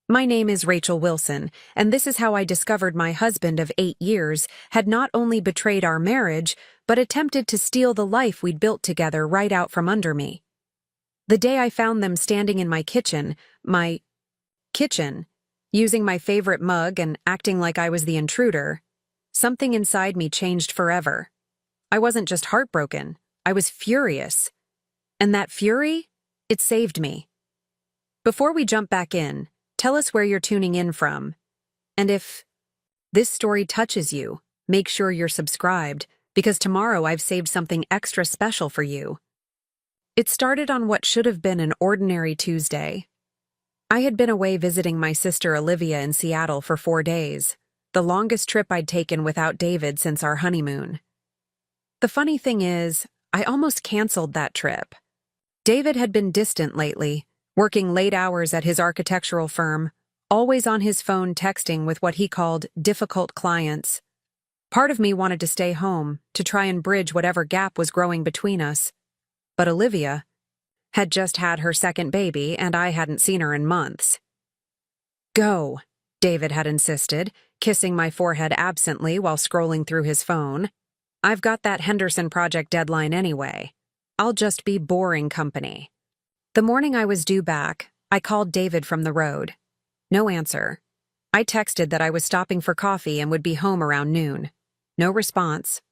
My name is Rachel Wilson, and this is how I discovered my husband of 8 years had not only betrayed our marriage, but attempted to steal the life we'd built together right out from under me. The day I found them standing in my kitchen, using my favorite mug and acting like I was the intruder, something inside me changed forever. I wasn't just heartbroken, I was furious. And that fury, it saved me. Before we jump back in, tell us where you're tuning in from. And if this story touches you, make sure you're subscribed, because tomorrow I've saved something extra special for you. It started on what should have been an ordinary Tuesday. I had been away visiting my sister Olivia in Seattle for 4 days, the longest trip I'd taken without David since our honeymoon. The funny thing is, I almost canceled that trip. David had been distant lately, working late hours at his architectural firm, always on his phone texting with what he called difficult clients. Part of me wanted to stay home, to try and bridge whatever gap was growing between us. But Olivia had just had her second baby, and I hadn't seen her in months. "Go," David had insisted, kissing my forehead absently while scrolling through his phone. "I've got that Henderson project deadline anyway. I'll just be boring company." The morning I was due back, I called David from the road. No answer. I texted that I was stopping for coffee and would be home around noon. No response.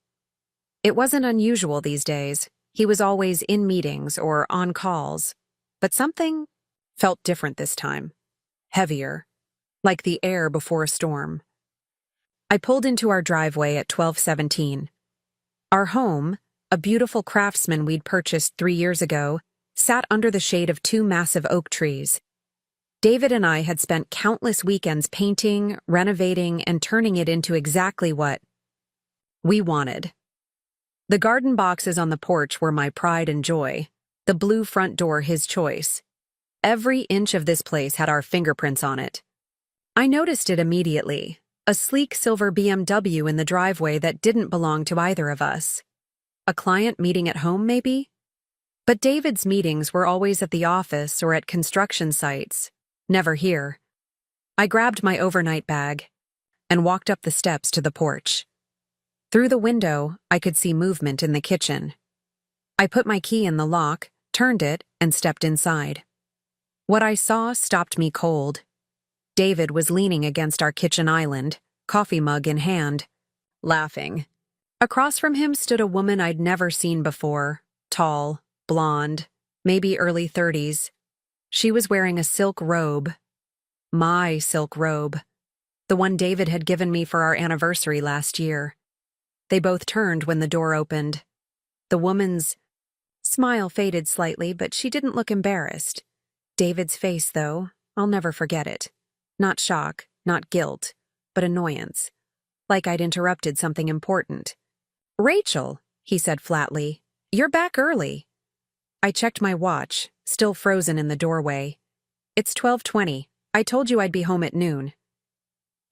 It wasn't unusual these days. He was always in meetings or on calls. But something felt different this time. Heavier. Like the air before a storm. I pulled into our driveway at 12:17. Our home, a beautiful Craftsman we'd purchased 3 years ago, sat under the shade of 2 massive oak trees. David and I had spent countless weekends painting, renovating, and turning it into exactly what we wanted. The garden boxes on the porch were my pride and joy, the blue front door his choice. Every inch of this place had our fingerprints on it. I noticed it immediately, a sleek silver BMW in the driveway that didn't belong to either of us. A client meeting at home, maybe? But David's meetings were always at the office or at construction sites, never here. I grabbed my overnight bag and walked up the steps to the porch. Through the window, I could see movement in the kitchen. I put my key in the lock, turned it, and stepped inside. What I saw stopped me cold. David was leaning against our kitchen island, coffee mug in hand, laughing. Across from him stood a woman I'd never seen before, tall, blonde, maybe early 30s. She was wearing a silk robe. My silk robe. The one David had given me for our anniversary last year. They both turned when the door opened. The woman's smile faded slightly, but she didn't look embarrassed. David's face, though, I'll never forget it. Not shock, not guilt, but annoyance. Like I'd interrupted something important. "Rachel," he said flatly, "you're back early." I checked my watch, still frozen in the doorway. "It's 12:20. I told you I'd be home at noon."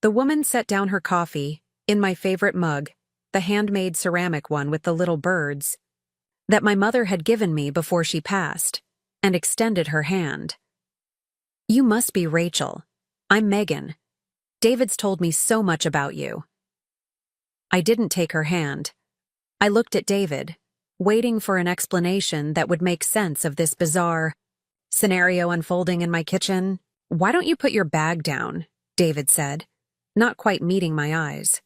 The woman set down her coffee, in my favorite mug, the handmade ceramic one with the little birds, that my mother had given me before she passed, and extended her hand. "You must be Rachel. I'm Megan. David's told me so much about you." I didn't take her hand. I looked at David, waiting for an explanation that would make sense of this bizarre scenario unfolding in my kitchen. "Why don't you put your bag down?" David said, not quite meeting my eyes.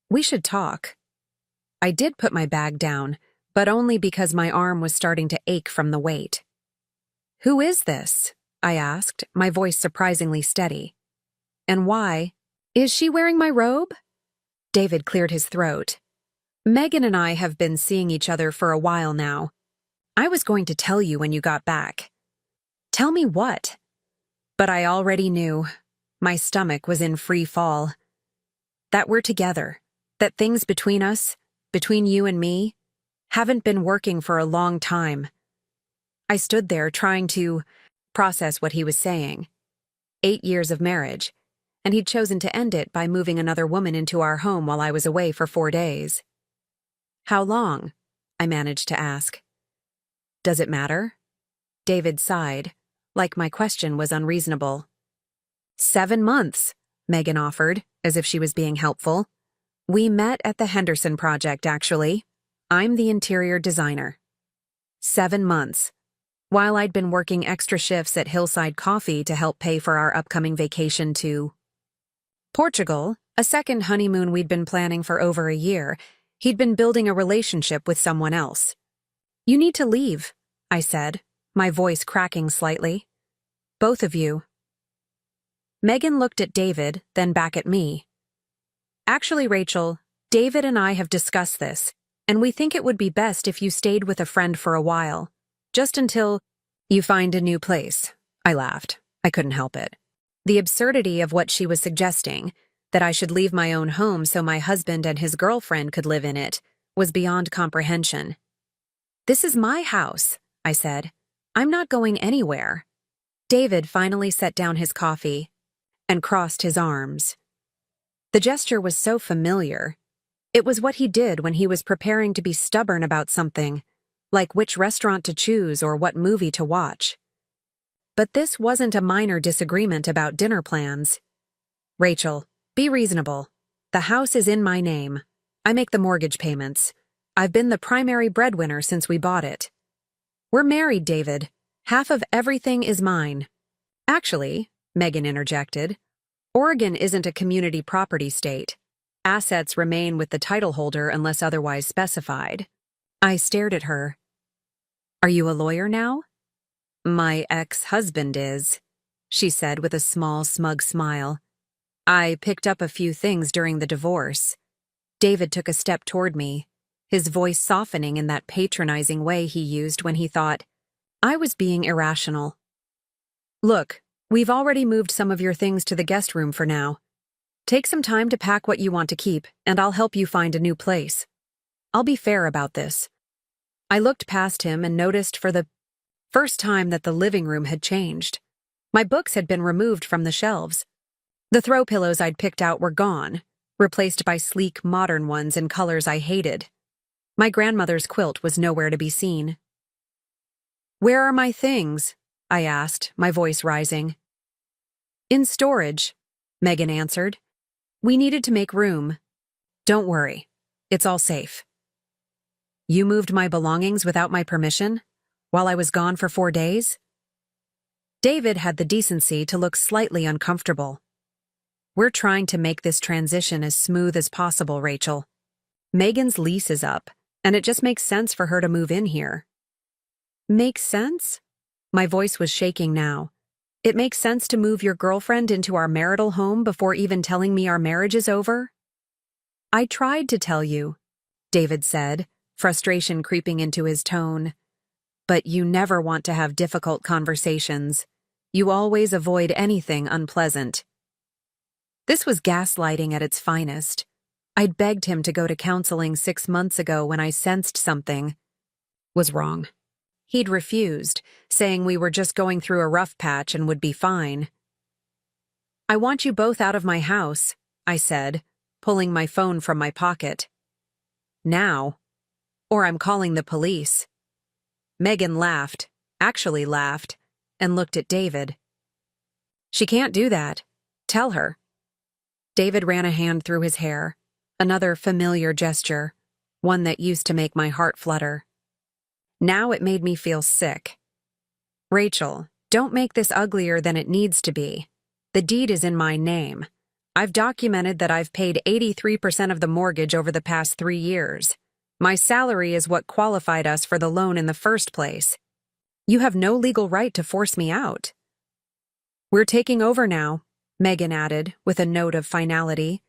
"We should talk." I did put my bag down, but only because my arm was starting to ache from the weight. "Who is this?" I asked, my voice surprisingly steady. "And why? Is she wearing my robe?" David cleared his throat. "Megan and I have been seeing each other for a while now. I was going to tell you when you got back." "Tell me what?" But I already knew. My stomach was in free fall. That we're together. That things between us, between you and me, haven't been working for a long time. I stood there trying to process what he was saying. 8 years of marriage, and he'd chosen to end it by moving another woman into our home while I was away for 4 days. "How long?" I managed to ask. "Does it matter?" David sighed, like my question was unreasonable. 7 months, Megan offered, as if she was being helpful. We met at the Henderson Project, actually. I'm the interior designer. 7 months. While I'd been working extra shifts at Hillside Coffee to help pay for our upcoming vacation to Portugal, a second honeymoon we'd been planning for over a year, he'd been building a relationship with someone else. You need to leave, I said, my voice cracking slightly. Both of you. Megan looked at David, then back at me. Actually, Rachel, David and I have discussed this, and we think it would be best if you stayed with a friend for a while, just until you find a new place. I laughed. I couldn't help it. The absurdity of what she was suggesting, that I should leave my own home so my husband and his girlfriend could live in it, was beyond comprehension. This is my house, I said. I'm not going anywhere. David finally set down his coffee and crossed his arms. The gesture was so familiar. It was what he did when he was preparing to be stubborn about something, like which restaurant to choose or what movie to watch. But this wasn't a minor disagreement about dinner plans. Rachel, be reasonable. The house is in my name. I make the mortgage payments. I've been the primary breadwinner since we bought it. We're married, David. Half of everything is mine. Actually, Megan interjected, Oregon isn't a community property state. Assets remain with the title holder unless otherwise specified. I stared at her. Are you a lawyer now? My ex-husband is, she said with a small, smug smile. I picked up a few things during the divorce. David took a step toward me, his voice softening in that patronizing way he used when he thought I was being irrational. Look, we've already moved some of your things to the guest room for now. Take some time to pack what you want to keep, and I'll help you find a new place. I'll be fair about this. I looked past him and noticed for the first time that the living room had changed. My books had been removed from the shelves. The throw pillows I'd picked out were gone, replaced by sleek, modern ones in colors I hated. My grandmother's quilt was nowhere to be seen. Where are my things? I asked, my voice rising. In storage, Megan answered. We needed to make room. Don't worry, it's all safe. You moved my belongings without my permission, while I was gone for 4 days? David had the decency to look slightly uncomfortable. We're trying to make this transition as smooth as possible, Rachel. Megan's lease is up, and it just makes sense for her to move in here. Makes sense? My voice was shaking now. It makes sense to move your girlfriend into our marital home before even telling me our marriage is over? I tried to tell you, David said, frustration creeping into his tone. But you never want to have difficult conversations. You always avoid anything unpleasant. This was gaslighting at its finest. I'd begged him to go to counseling 6 months ago when I sensed something was wrong. He'd refused, saying we were just going through a rough patch and would be fine. I want you both out of my house, I said, pulling my phone from my pocket. Now, or I'm calling the police. Megan laughed, actually laughed, and looked at David. She can't do that. Tell her. David ran a hand through his hair, another familiar gesture, one that used to make my heart flutter. Now it made me feel sick. Rachel, don't make this uglier than it needs to be. The deed is in my name. I've documented that I've paid 83% of the mortgage over the past 3 years. My salary is what qualified us for the loan in the first place. You have no legal right to force me out. We're taking over now, Megan added, with a note of finality.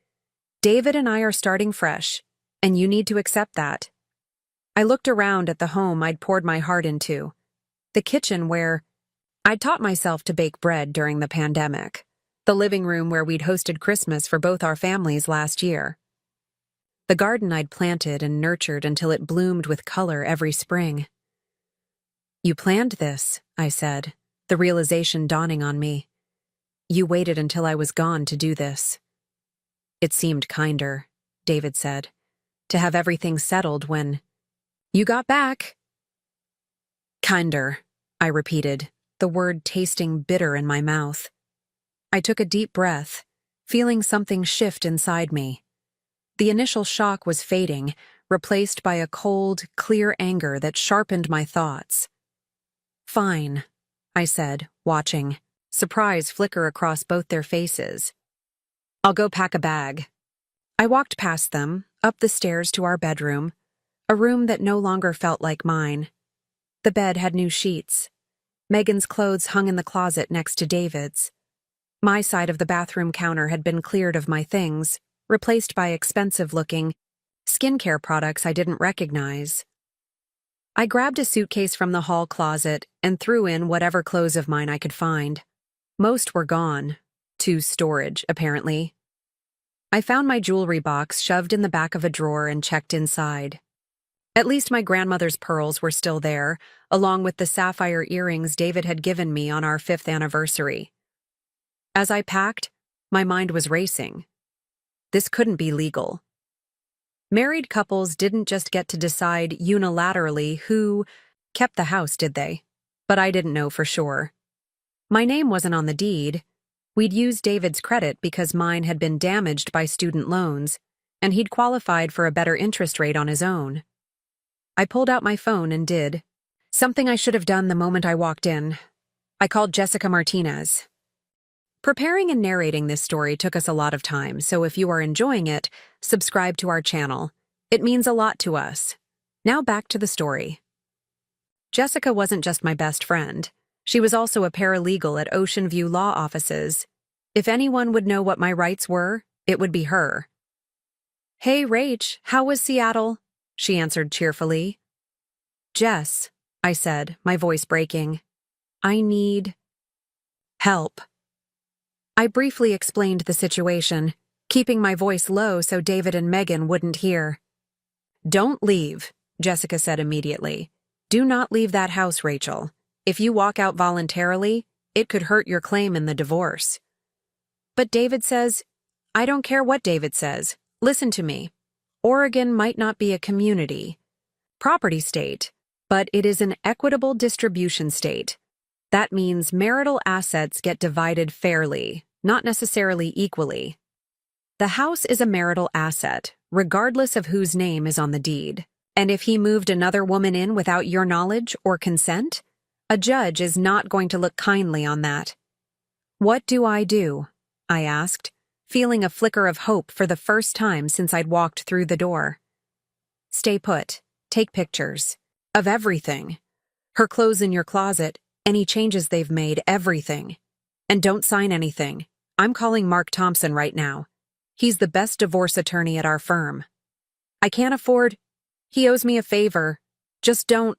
David and I are starting fresh, and you need to accept that. I looked around at the home I'd poured my heart into, the kitchen where I'd taught myself to bake bread during the pandemic, the living room where we'd hosted Christmas for both our families last year, the garden I'd planted and nurtured until it bloomed with color every spring. You planned this, I said, the realization dawning on me. You waited until I was gone to do this. It seemed kinder, David said, to have everything settled when you got back. Kinder, I repeated, the word tasting bitter in my mouth. I took a deep breath, feeling something shift inside me. The initial shock was fading, replaced by a cold, clear anger that sharpened my thoughts. "Fine," I said, watching, surprise flicker across both their faces. "I'll go pack a bag." I walked past them, up the stairs to our bedroom, a room that no longer felt like mine. The bed had new sheets. Megan's clothes hung in the closet next to David's. My side of the bathroom counter had been cleared of my things, replaced by expensive-looking skincare products I didn't recognize. I grabbed a suitcase from the hall closet and threw in whatever clothes of mine I could find. Most were gone. To storage, apparently. I found my jewelry box shoved in the back of a drawer and checked inside. At least my grandmother's pearls were still there, along with the sapphire earrings David had given me on our 5th anniversary. As I packed, my mind was racing. This couldn't be legal. Married couples didn't just get to decide unilaterally who kept the house, did they? But I didn't know for sure. My name wasn't on the deed. We'd used David's credit because mine had been damaged by student loans, and he'd qualified for a better interest rate on his own. I pulled out my phone and did something I should have done the moment I walked in. I called Jessica Martinez. Preparing and narrating this story took us a lot of time, so if you are enjoying it, subscribe to our channel. It means a lot to us. Now back to the story. Jessica wasn't just my best friend. She was also a paralegal at Ocean View Law Offices. If anyone would know what my rights were, it would be her. "Hey, Rach, how was Seattle?" she answered cheerfully. "Jess," I said, my voice breaking, "I need help." I briefly explained the situation, keeping my voice low so David and Megan wouldn't hear. "Don't leave," Jessica said immediately. "Do not leave that house, Rachel. If you walk out voluntarily, it could hurt your claim in the divorce." "But David says—" "I don't care what David says. Listen to me. Oregon might not be a community, property state, but it is an equitable distribution state. That means marital assets get divided fairly, not necessarily equally. The house is a marital asset, regardless of whose name is on the deed. And if he moved another woman in without your knowledge or consent, a judge is not going to look kindly on that." "What do I do?" I asked, feeling a flicker of hope for the first time since I'd walked through the door. "Stay put. Take pictures. Of everything. Her clothes in your closet, any changes they've made, everything. And don't sign anything. I'm calling Mark Thompson right now. He's the best divorce attorney at our firm. I can't afford— He owes me a favor. Just don't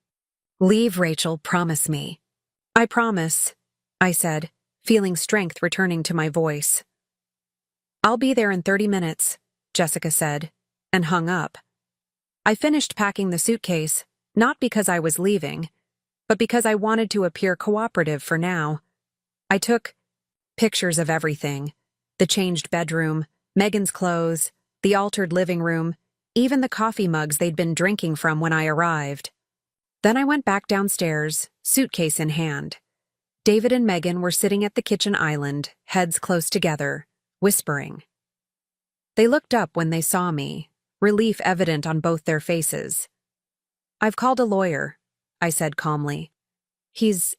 leave, Rachel, promise me." "I promise," I said, feeling strength returning to my voice. "I'll be there in 30 minutes, Jessica said, and hung up. I finished packing the suitcase, not because I was leaving, but because I wanted to appear cooperative for now. I took pictures of everything: the changed bedroom, Megan's clothes, the altered living room, even the coffee mugs they'd been drinking from when I arrived. Then I went back downstairs, suitcase in hand. David and Megan were sitting at the kitchen island, heads close together, whispering. They looked up when they saw me, relief evident on both their faces. "I've called a lawyer," I said calmly. "He's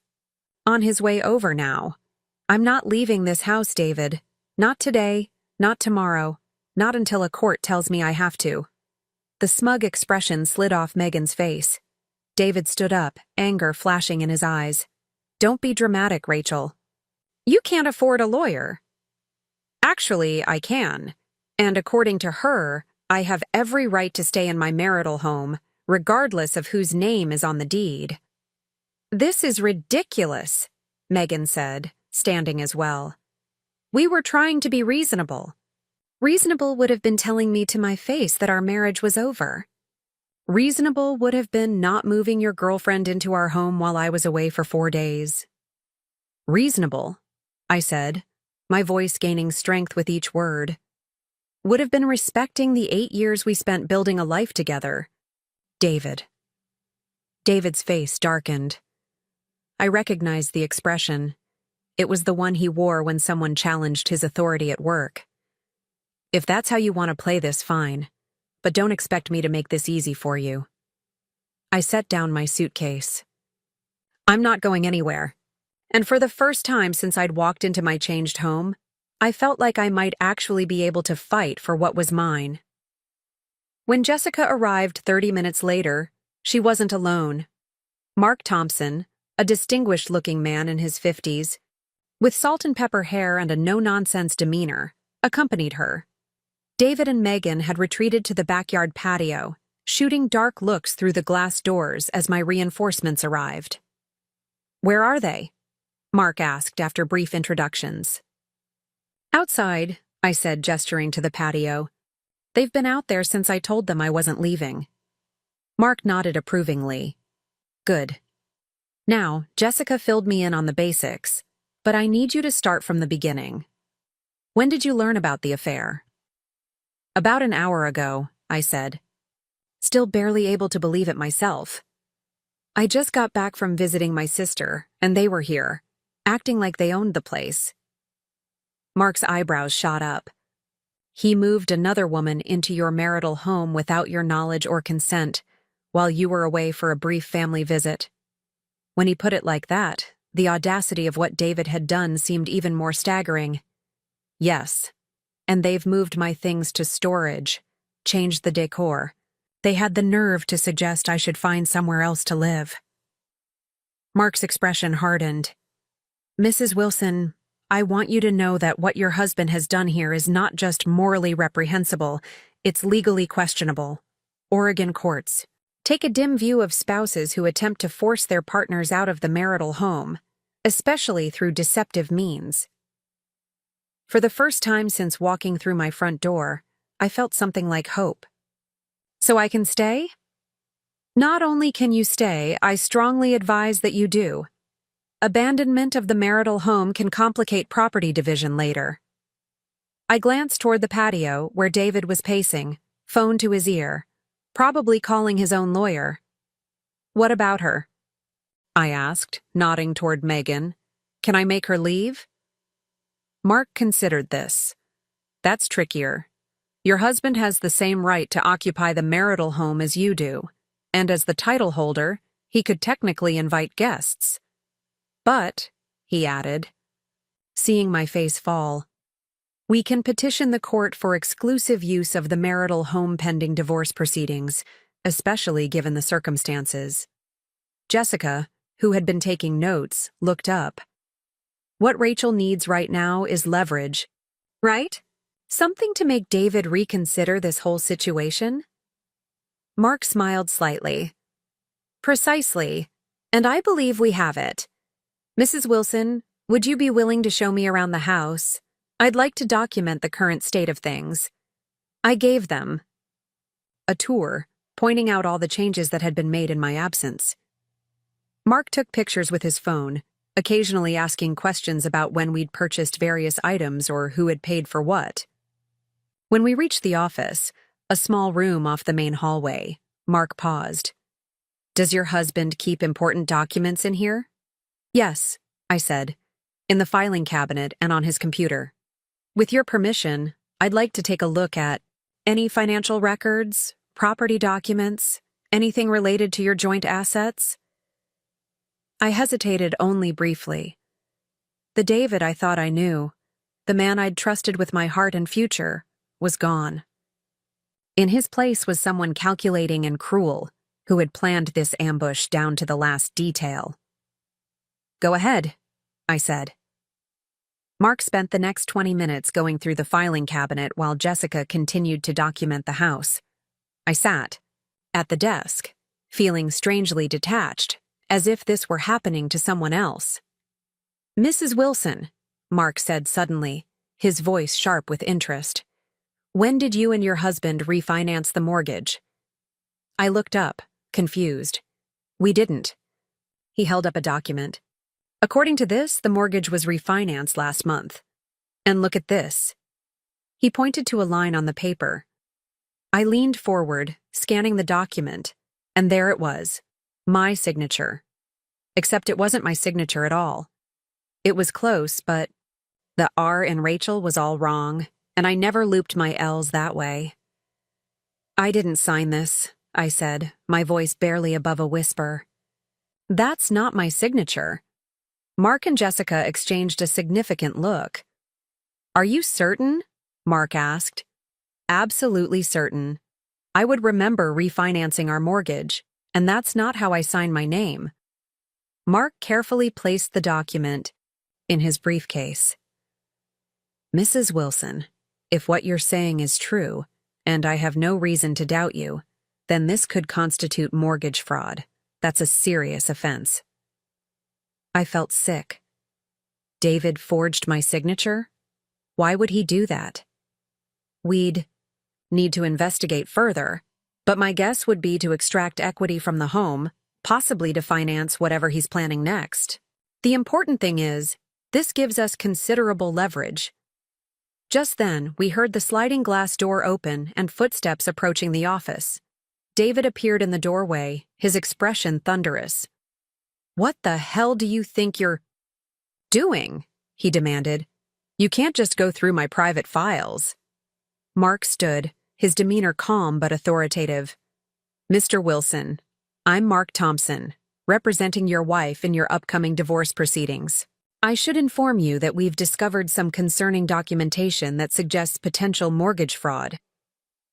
on his way over now. I'm not leaving this house, David. Not today, not tomorrow, not until a court tells me I have to." The smug expression slid off Megan's face. David stood up, anger flashing in his eyes. "Don't be dramatic, Rachel. You can't afford a lawyer." "Actually, I can. And according to her, I have every right to stay in my marital home, regardless of whose name is on the deed." "This is ridiculous," Megan said, standing as well. "We were trying to be reasonable." "Reasonable would have been telling me to my face that our marriage was over. Reasonable would have been not moving your girlfriend into our home while I was away for 4 days." "Reasonable," I said, my voice gaining strength with each word, "would have been respecting the 8 years we spent building a life together. David." David's face darkened. I recognized the expression. It was the one he wore when someone challenged his authority at work. If that's how you want to play this, fine. But don't expect me to make this easy for you. I set down my suitcase. I'm not going anywhere. And for the first time since I'd walked into my changed home, I felt like I might actually be able to fight for what was mine. When Jessica arrived 30 minutes later, she wasn't alone. Mark Thompson, a distinguished-looking man in his 50s, with salt-and-pepper hair and a no-nonsense demeanor, accompanied her. David and Megan had retreated to the backyard patio, shooting dark looks through the glass doors as my reinforcements arrived. "Where are they?" Mark asked after brief introductions. "Outside," I said, gesturing to the patio. "They've been out there since I told them I wasn't leaving." Mark nodded approvingly. "Good. Now, Jessica filled me in on the basics, but I need you to start from the beginning. When did you learn about the affair?" "About an hour ago," I said, still barely able to believe it myself. "I just got back from visiting my sister, and they were here, acting like they owned the place." Mark's eyebrows shot up. "He moved another woman into your marital home without your knowledge or consent, while you were away for a brief family visit." When he put it like that, the audacity of what David had done seemed even more staggering. "Yes. And they've moved my things to storage, changed the decor. They had the nerve to suggest I should find somewhere else to live." Mark's expression hardened. "Mrs. Wilson, I want you to know that what your husband has done here is not just morally reprehensible, it's legally questionable. Oregon courts take a dim view of spouses who attempt to force their partners out of the marital home, especially through deceptive means." For the first time since walking through my front door, I felt something like hope. "So I can stay?" "Not only can you stay, I strongly advise that you do. Abandonment of the marital home can complicate property division later." I glanced toward the patio where David was pacing, phone to his ear, probably calling his own lawyer. "What about her?" I asked, nodding toward Megan. "Can I make her leave?" Mark considered this. "That's trickier. Your husband has the same right to occupy the marital home as you do, and as the title holder, he could technically invite guests. But," he added, seeing my face fall, "we can petition the court for exclusive use of the marital home pending divorce proceedings, especially given the circumstances." Jessica, who had been taking notes, looked up. "What Rachel needs right now is leverage, right? Something to make David reconsider this whole situation?" Mark smiled slightly. "Precisely, and I believe we have it. Mrs. Wilson, would you be willing to show me around the house? I'd like to document the current state of things." I gave them a tour, pointing out all the changes that had been made in my absence. Mark took pictures with his phone, occasionally asking questions about when we'd purchased various items or who had paid for what. When we reached the office, a small room off the main hallway, Mark paused. "Does your husband keep important documents in here?" "Yes," I said, "in the filing cabinet and on his computer. With your permission, I'd like to take a look at any financial records, property documents, anything related to your joint assets." I hesitated only briefly. The David I thought I knew, the man I'd trusted with my heart and future, was gone. In his place was someone calculating and cruel, who had planned this ambush down to the last detail. "Go ahead," I said. Mark spent the next 20 minutes going through the filing cabinet while Jessica continued to document the house. I sat, at the desk, feeling strangely detached, as if this were happening to someone else. "Mrs. Wilson," Mark said suddenly, his voice sharp with interest, "when did you and your husband refinance the mortgage?" I looked up, confused. "We didn't." He held up a document. "According to this, the mortgage was refinanced last month. And look at this." He pointed to a line on the paper. I leaned forward, scanning the document, and there it was, my signature. Except it wasn't my signature at all. It was close, but the R in Rachel was all wrong, and I never looped my L's that way. I didn't sign this, I said, my voice barely above a whisper. That's not my signature. Mark and Jessica exchanged a significant look. Are you certain? Mark asked. Absolutely certain. I would remember refinancing our mortgage, and that's not how I signed my name. Mark carefully placed the document in his briefcase. Mrs. Wilson, if what you're saying is true, and I have no reason to doubt you, then this could constitute mortgage fraud. That's a serious offense. I felt sick. David forged my signature? Why would he do that? We'd need to investigate further, but my guess would be to extract equity from the home, possibly to finance whatever he's planning next. The important thing is, this gives us considerable leverage. Just then, we heard the sliding glass door open and footsteps approaching the office. David appeared in the doorway, his expression thunderous. What the hell do you think you're doing? He demanded. You can't just go through my private files. Mark stood, his demeanor calm but authoritative. Mr. Wilson, I'm Mark Thompson, representing your wife in your upcoming divorce proceedings. I should inform you that we've discovered some concerning documentation that suggests potential mortgage fraud.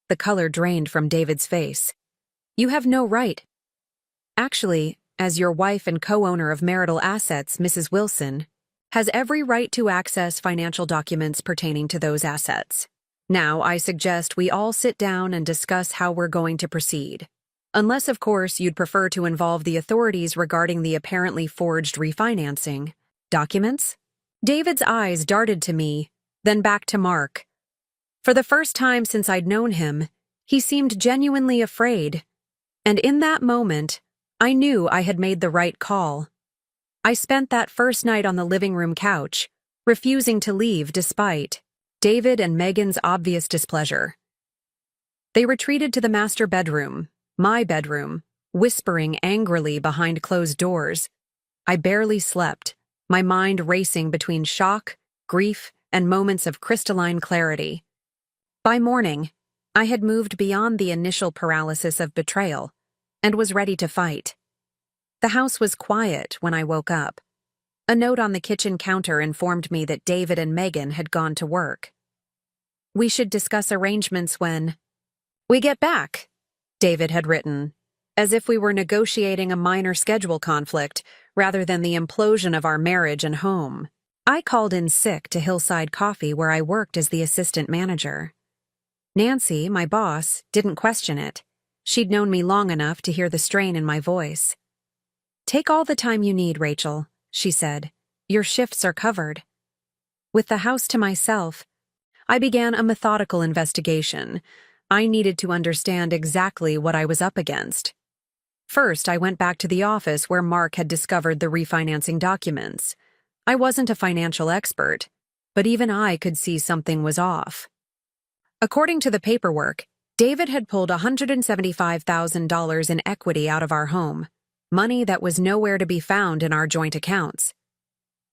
The color drained from David's face. You have no right. Actually, as your wife and co-owner of marital assets, Mrs. Wilson, has every right to access financial documents pertaining to those assets. Now, I suggest we all sit down and discuss how we're going to proceed. Unless, of course, you'd prefer to involve the authorities regarding the apparently forged refinancing documents? David's eyes darted to me, then back to Mark. For the first time since I'd known him, he seemed genuinely afraid. And in that moment, I knew I had made the right call. I spent that first night on the living room couch, refusing to leave despite David and Megan's obvious displeasure. They retreated to the master bedroom, my bedroom, whispering angrily behind closed doors. I barely slept, my mind racing between shock, grief, and moments of crystalline clarity. By morning, I had moved beyond the initial paralysis of betrayal and was ready to fight. The house was quiet when I woke up. A note on the kitchen counter informed me that David and Megan had gone to work. We should discuss arrangements when we get back, David had written, as if we were negotiating a minor schedule conflict rather than the implosion of our marriage and home. I called in sick to Hillside Coffee where I worked as the assistant manager. Nancy, my boss, didn't question it. She'd known me long enough to hear the strain in my voice. Take all the time you need, Rachel, she said. Your shifts are covered. With the house to myself, I began a methodical investigation. I needed to understand exactly what I was up against. First, I went back to the office where Mark had discovered the refinancing documents. I wasn't a financial expert, but even I could see something was off. According to the paperwork, David had pulled $175,000 in equity out of our home, money that was nowhere to be found in our joint accounts.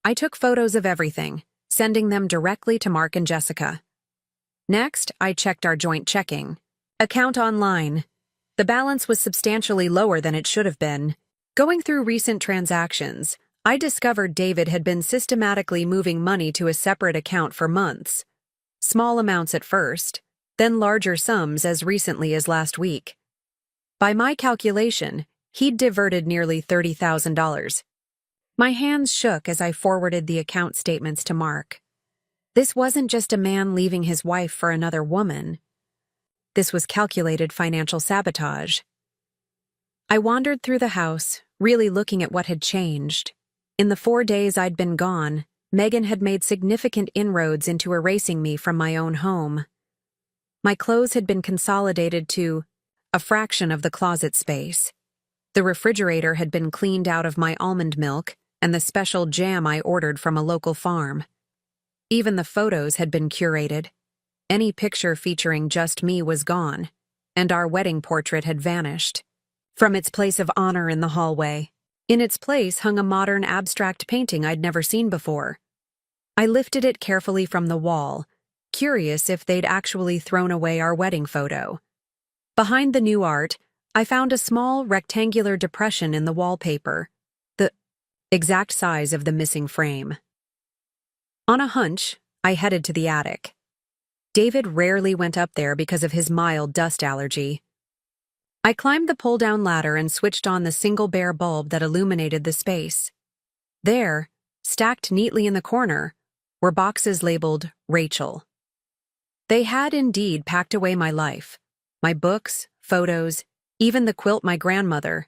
I took photos of everything, sending them directly to Mark and Jessica. Next, I checked our joint checking account online. The balance was substantially lower than it should have been. Going through recent transactions, I discovered David had been systematically moving money to a separate account for months. Small amounts at first, then larger sums as recently as last week. By my calculation, he'd diverted nearly $30,000. My hands shook as I forwarded the account statements to Mark. This wasn't just a man leaving his wife for another woman. This was calculated financial sabotage. I wandered through the house, really looking at what had changed. In the 4 days I'd been gone, Megan had made significant inroads into erasing me from my own home. My clothes had been consolidated to a fraction of the closet space. The refrigerator had been cleaned out of my almond milk and the special jam I ordered from a local farm. Even the photos had been curated. Any picture featuring just me was gone, and our wedding portrait had vanished from its place of honor in the hallway. In its place hung a modern abstract painting I'd never seen before. I lifted it carefully from the wall, curious if they'd actually thrown away our wedding photo. Behind the new art, I found a small rectangular depression in the wallpaper, the exact size of the missing frame. On a hunch, I headed to the attic. David rarely went up there because of his mild dust allergy. I climbed the pull-down ladder and switched on the single bare bulb that illuminated the space. There, stacked neatly in the corner, were boxes labeled Rachel. They had indeed packed away my life. My books, photos, even the quilt my grandmother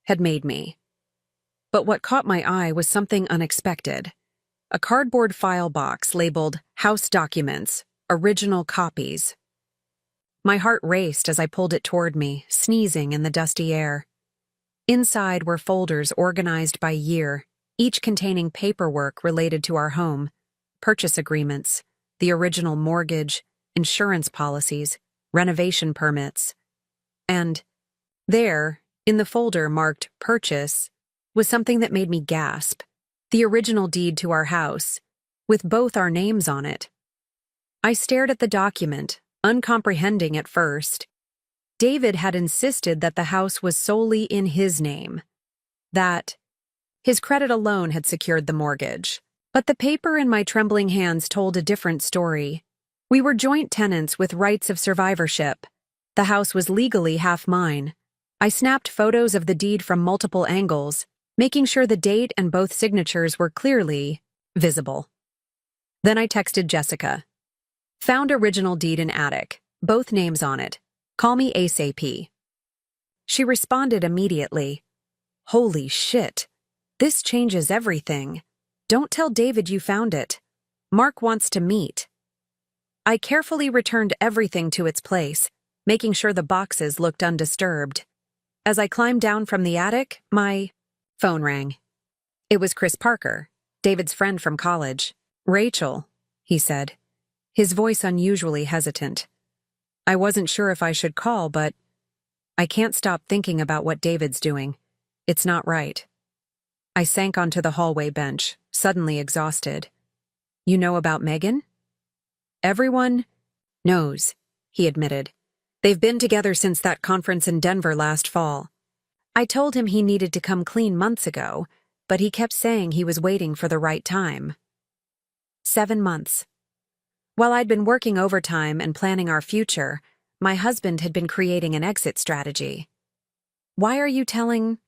had made me. But what caught my eye was something unexpected. A cardboard file box labeled House Documents, Original Copies. My heart raced as I pulled it toward me, sneezing in the dusty air. Inside were folders organized by year, each containing paperwork related to our home, purchase agreements, the original mortgage, insurance policies, renovation permits. And there, in the folder marked Purchase, was something that made me gasp. The original deed to our house, with both our names on it. I stared at the document, uncomprehending at first. David had insisted that the house was solely in his name, that his credit alone had secured the mortgage. But the paper in my trembling hands told a different story. We were joint tenants with rights of survivorship. The house was legally half mine. I snapped photos of the deed from multiple angles, making sure the date and both signatures were clearly visible. Then I texted Jessica. Found original deed in attic, both names on it. Call me ASAP. She responded immediately. Holy shit. This changes everything. Don't tell David you found it. Mark wants to meet. I carefully returned everything to its place, making sure the boxes looked undisturbed. As I climbed down from the attic, my phone rang. It was Chris Parker, David's friend from college. Rachel, he said, his voice unusually hesitant. I wasn't sure if I should call, but I can't stop thinking about what David's doing. It's not right. I sank onto the hallway bench, suddenly exhausted. You know about Megan? Everyone knows, he admitted. They've been together since that conference in Denver last fall. I told him he needed to come clean months ago, but he kept saying he was waiting for the right time. 7 months. While I'd been working overtime and planning our future, my husband had been creating an exit strategy. Why are you telling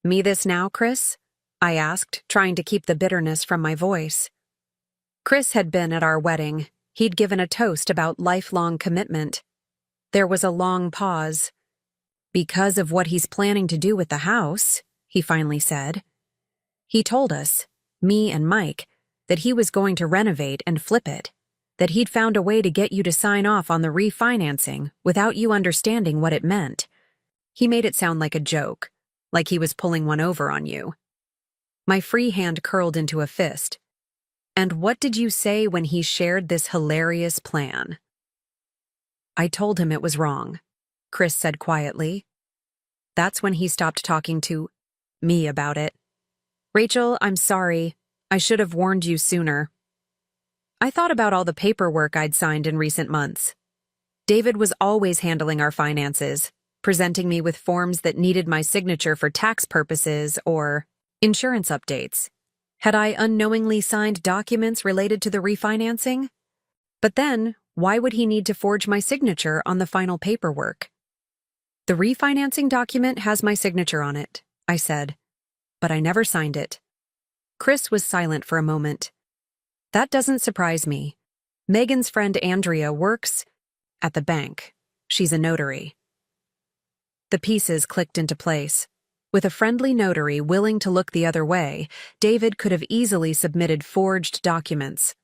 me this now, Chris? I asked, trying to keep the bitterness from my voice. Chris had been at our wedding. He'd given a toast about lifelong commitment. There was a long pause. Because of what he's planning to do with the house, he finally said. He told us, me and Mike, that he was going to renovate and flip it, that he'd found a way to get you to sign off on the refinancing without you understanding what it meant. He made it sound like a joke, like he was pulling one over on you. My free hand curled into a fist. And what did you say when he shared this hilarious plan? I told him it was wrong, Chris said quietly. That's when he stopped talking to me about it. Rachel, I'm sorry. I should have warned you sooner. I thought about all the paperwork I'd signed in recent months. David was always handling our finances, presenting me with forms that needed my signature for tax purposes or insurance updates. Had I unknowingly signed documents related to the refinancing? But then, why would he need to forge my signature on the final paperwork? The refinancing document has my signature on it, I said, but I never signed it. Chris was silent for a moment. That doesn't surprise me. Megan's friend Andrea works at the bank. She's a notary. The pieces clicked into place. With a friendly notary willing to look the other way, David could have easily submitted forged documents.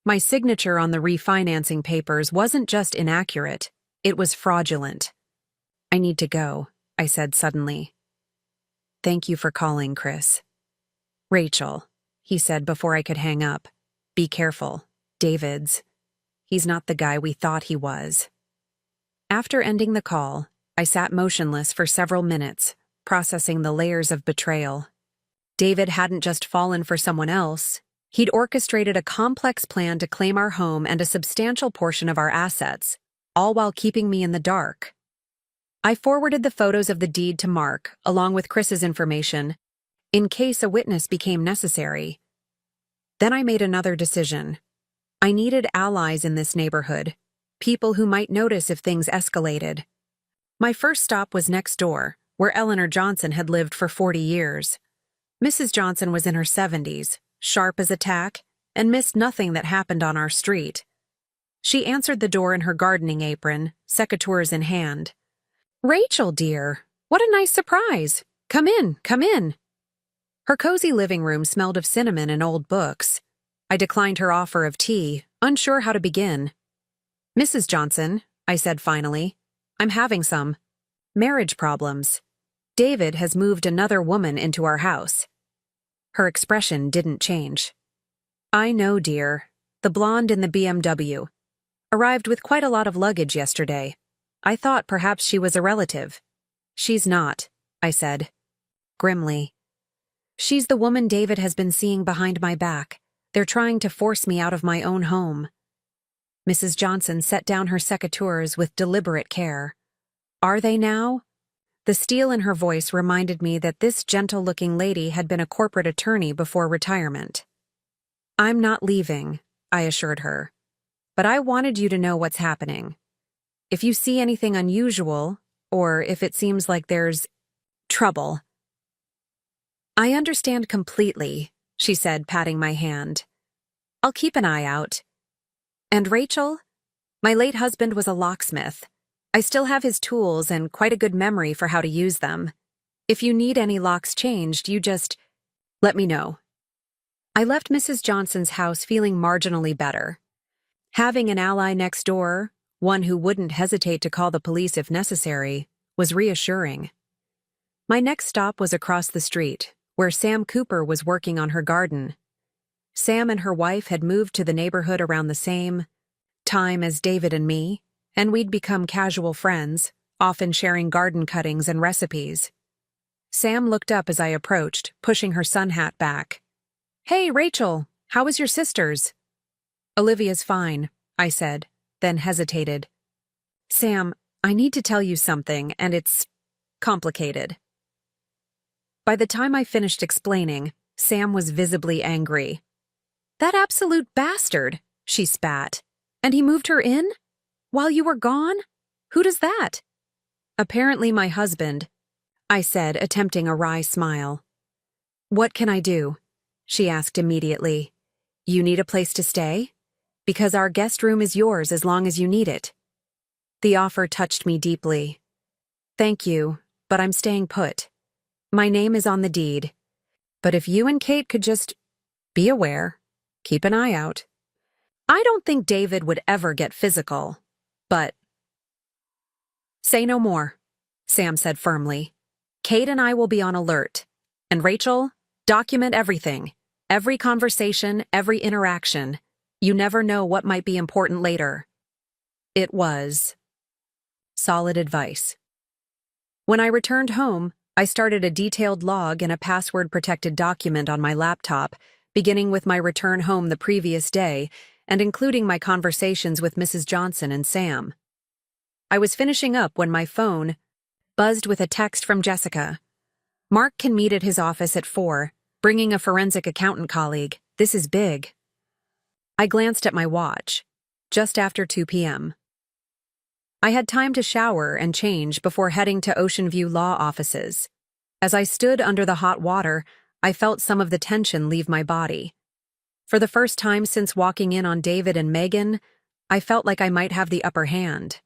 My signature on the refinancing papers wasn't just inaccurate, it was fraudulent. I need to go, I said suddenly. Thank you for calling, Chris. Rachel, he said before I could hang up. Be careful. David's. He's not the guy we thought he was. After ending the call, I sat motionless for several minutes, processing the layers of betrayal. David hadn't just fallen for someone else. He'd orchestrated a complex plan to claim our home and a substantial portion of our assets, all while keeping me in the dark. I forwarded the photos of the deed to Mark, along with Chris's information, in case a witness became necessary. Then I made another decision. I needed allies in this neighborhood, people who might notice if things escalated. My first stop was next door, where Eleanor Johnson had lived for 40 years. Mrs. Johnson was in her 70s, sharp as a tack, and missed nothing that happened on our street. She answered the door in her gardening apron, secateurs in hand. "Rachel, dear, what a nice surprise! Come in, come in." Her cozy living room smelled of cinnamon and old books. I declined her offer of tea, unsure how to begin. "Mrs. Johnson," I said finally, "I'm having some marriage problems. David has moved another woman into our house." Her expression didn't change. "I know, dear. The blonde in the BMW. Arrived with quite a lot of luggage yesterday. I thought perhaps she was a relative." "She's not," I said, grimly. "She's the woman David has been seeing behind my back. They're trying to force me out of my own home." Mrs. Johnson set down her secateurs with deliberate care. "Are they now?" The steel in her voice reminded me that this gentle-looking lady had been a corporate attorney before retirement. "I'm not leaving," I assured her. "But I wanted you to know what's happening. If you see anything unusual, or if it seems like there's trouble." "I understand completely," she said, patting my hand. "I'll keep an eye out. And Rachel? My late husband was a locksmith. I still have his tools and quite a good memory for how to use them. If you need any locks changed, you just let me know." I left Mrs. Johnson's house feeling marginally better. Having an ally next door, one who wouldn't hesitate to call the police if necessary, was reassuring. My next stop was across the street, where Sam Cooper was working on her garden. Sam and her wife had moved to the neighborhood around the same time as David and me, and we'd become casual friends, often sharing garden cuttings and recipes. Sam looked up as I approached, pushing her sun hat back. "Hey, Rachel, how was your sister's?" "Olivia's fine," I said, then hesitated. "Sam, I need to tell you something, and it's complicated." By the time I finished explaining, Sam was visibly angry. "That absolute bastard," she spat. "And he moved her in? While you were gone? Who does that?" "Apparently my husband," I said, attempting a wry smile. "What can I do?" she asked immediately. "You need a place to stay? Because our guest room is yours as long as you need it." The offer touched me deeply. "Thank you, but I'm staying put. My name is on the deed. But if you and Kate could just be aware, keep an eye out." I don't think David would ever get physical, but... "Say no more," Sam said firmly. "Kate and I will be on alert. And Rachel, document everything. Every conversation, every interaction. You never know what might be important later." It was solid advice. When I returned home, I started a detailed log and a password-protected document on my laptop, beginning with my return home the previous day and including my conversations with Mrs. Johnson and Sam. I was finishing up when my phone buzzed with a text from Jessica. "Mark can meet at his office at 4, bringing a forensic accountant colleague. This is big." I glanced at my watch. Just after 2 p.m. I had time to shower and change before heading to Ocean View Law offices. As I stood under the hot water, I felt some of the tension leave my body. For the first time since walking in on David and Megan, I felt like I might have the upper hand.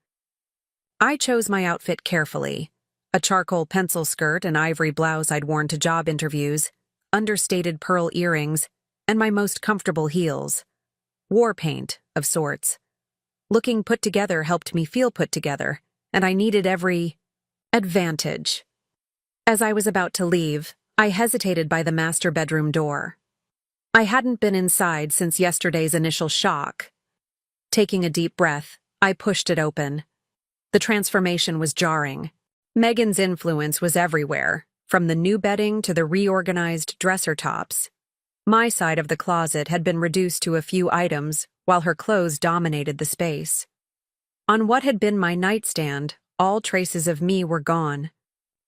I chose my outfit carefully. A charcoal pencil skirt and ivory blouse I'd worn to job interviews, understated pearl earrings, and my most comfortable heels. War paint, of sorts. Looking put together helped me feel put together, and I needed every advantage. As I was about to leave, I hesitated by the master bedroom door. I hadn't been inside since yesterday's initial shock. Taking a deep breath, I pushed it open. The transformation was jarring. Megan's influence was everywhere, from the new bedding to the reorganized dresser tops. My side of the closet had been reduced to a few items, while her clothes dominated the space. On what had been my nightstand, all traces of me were gone,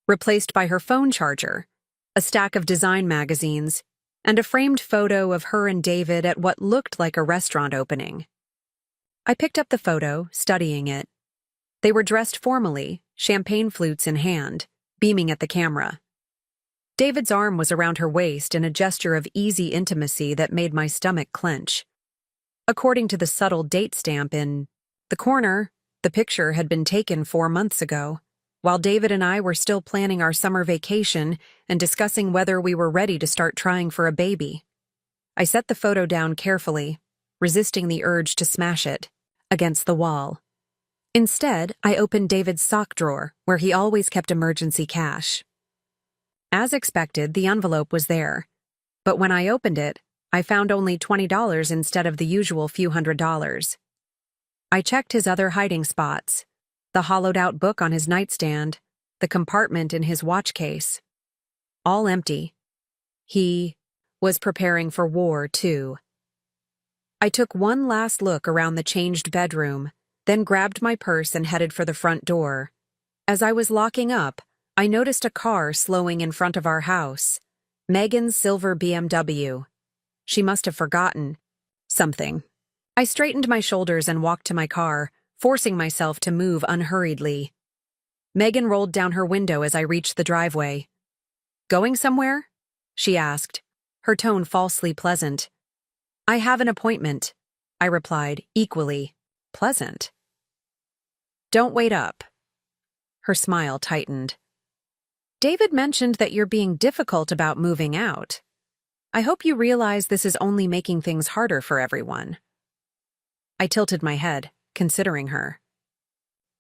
replaced by her phone charger, a stack of design magazines, and a framed photo of her and David at what looked like a restaurant opening. I picked up the photo, studying it. They were dressed formally, champagne flutes in hand, beaming at the camera. David's arm was around her waist in a gesture of easy intimacy that made my stomach clench. According to the subtle date stamp in the corner, the picture had been taken 4 months ago, while David and I were still planning our summer vacation and discussing whether we were ready to start trying for a baby. I set the photo down carefully, resisting the urge to smash it against the wall. Instead, I opened David's sock drawer, where he always kept emergency cash. As expected, the envelope was there, but when I opened it, I found only $20 instead of the usual few $100s. I checked his other hiding spots, the hollowed-out book on his nightstand, the compartment in his watch case. All empty. He was preparing for war, too. I took one last look around the changed bedroom, then grabbed my purse and headed for the front door. As I was locking up, I noticed a car slowing in front of our house. Megan's silver BMW. She must have forgotten something. I straightened my shoulders and walked to my car, forcing myself to move unhurriedly. Megan rolled down her window as I reached the driveway. "Going somewhere?" she asked, her tone falsely pleasant. "I have an appointment," I replied, equally pleasant. "Don't wait up." Her smile tightened. "David mentioned that you're being difficult about moving out. I hope you realize this is only making things harder for everyone." I tilted my head, considering her.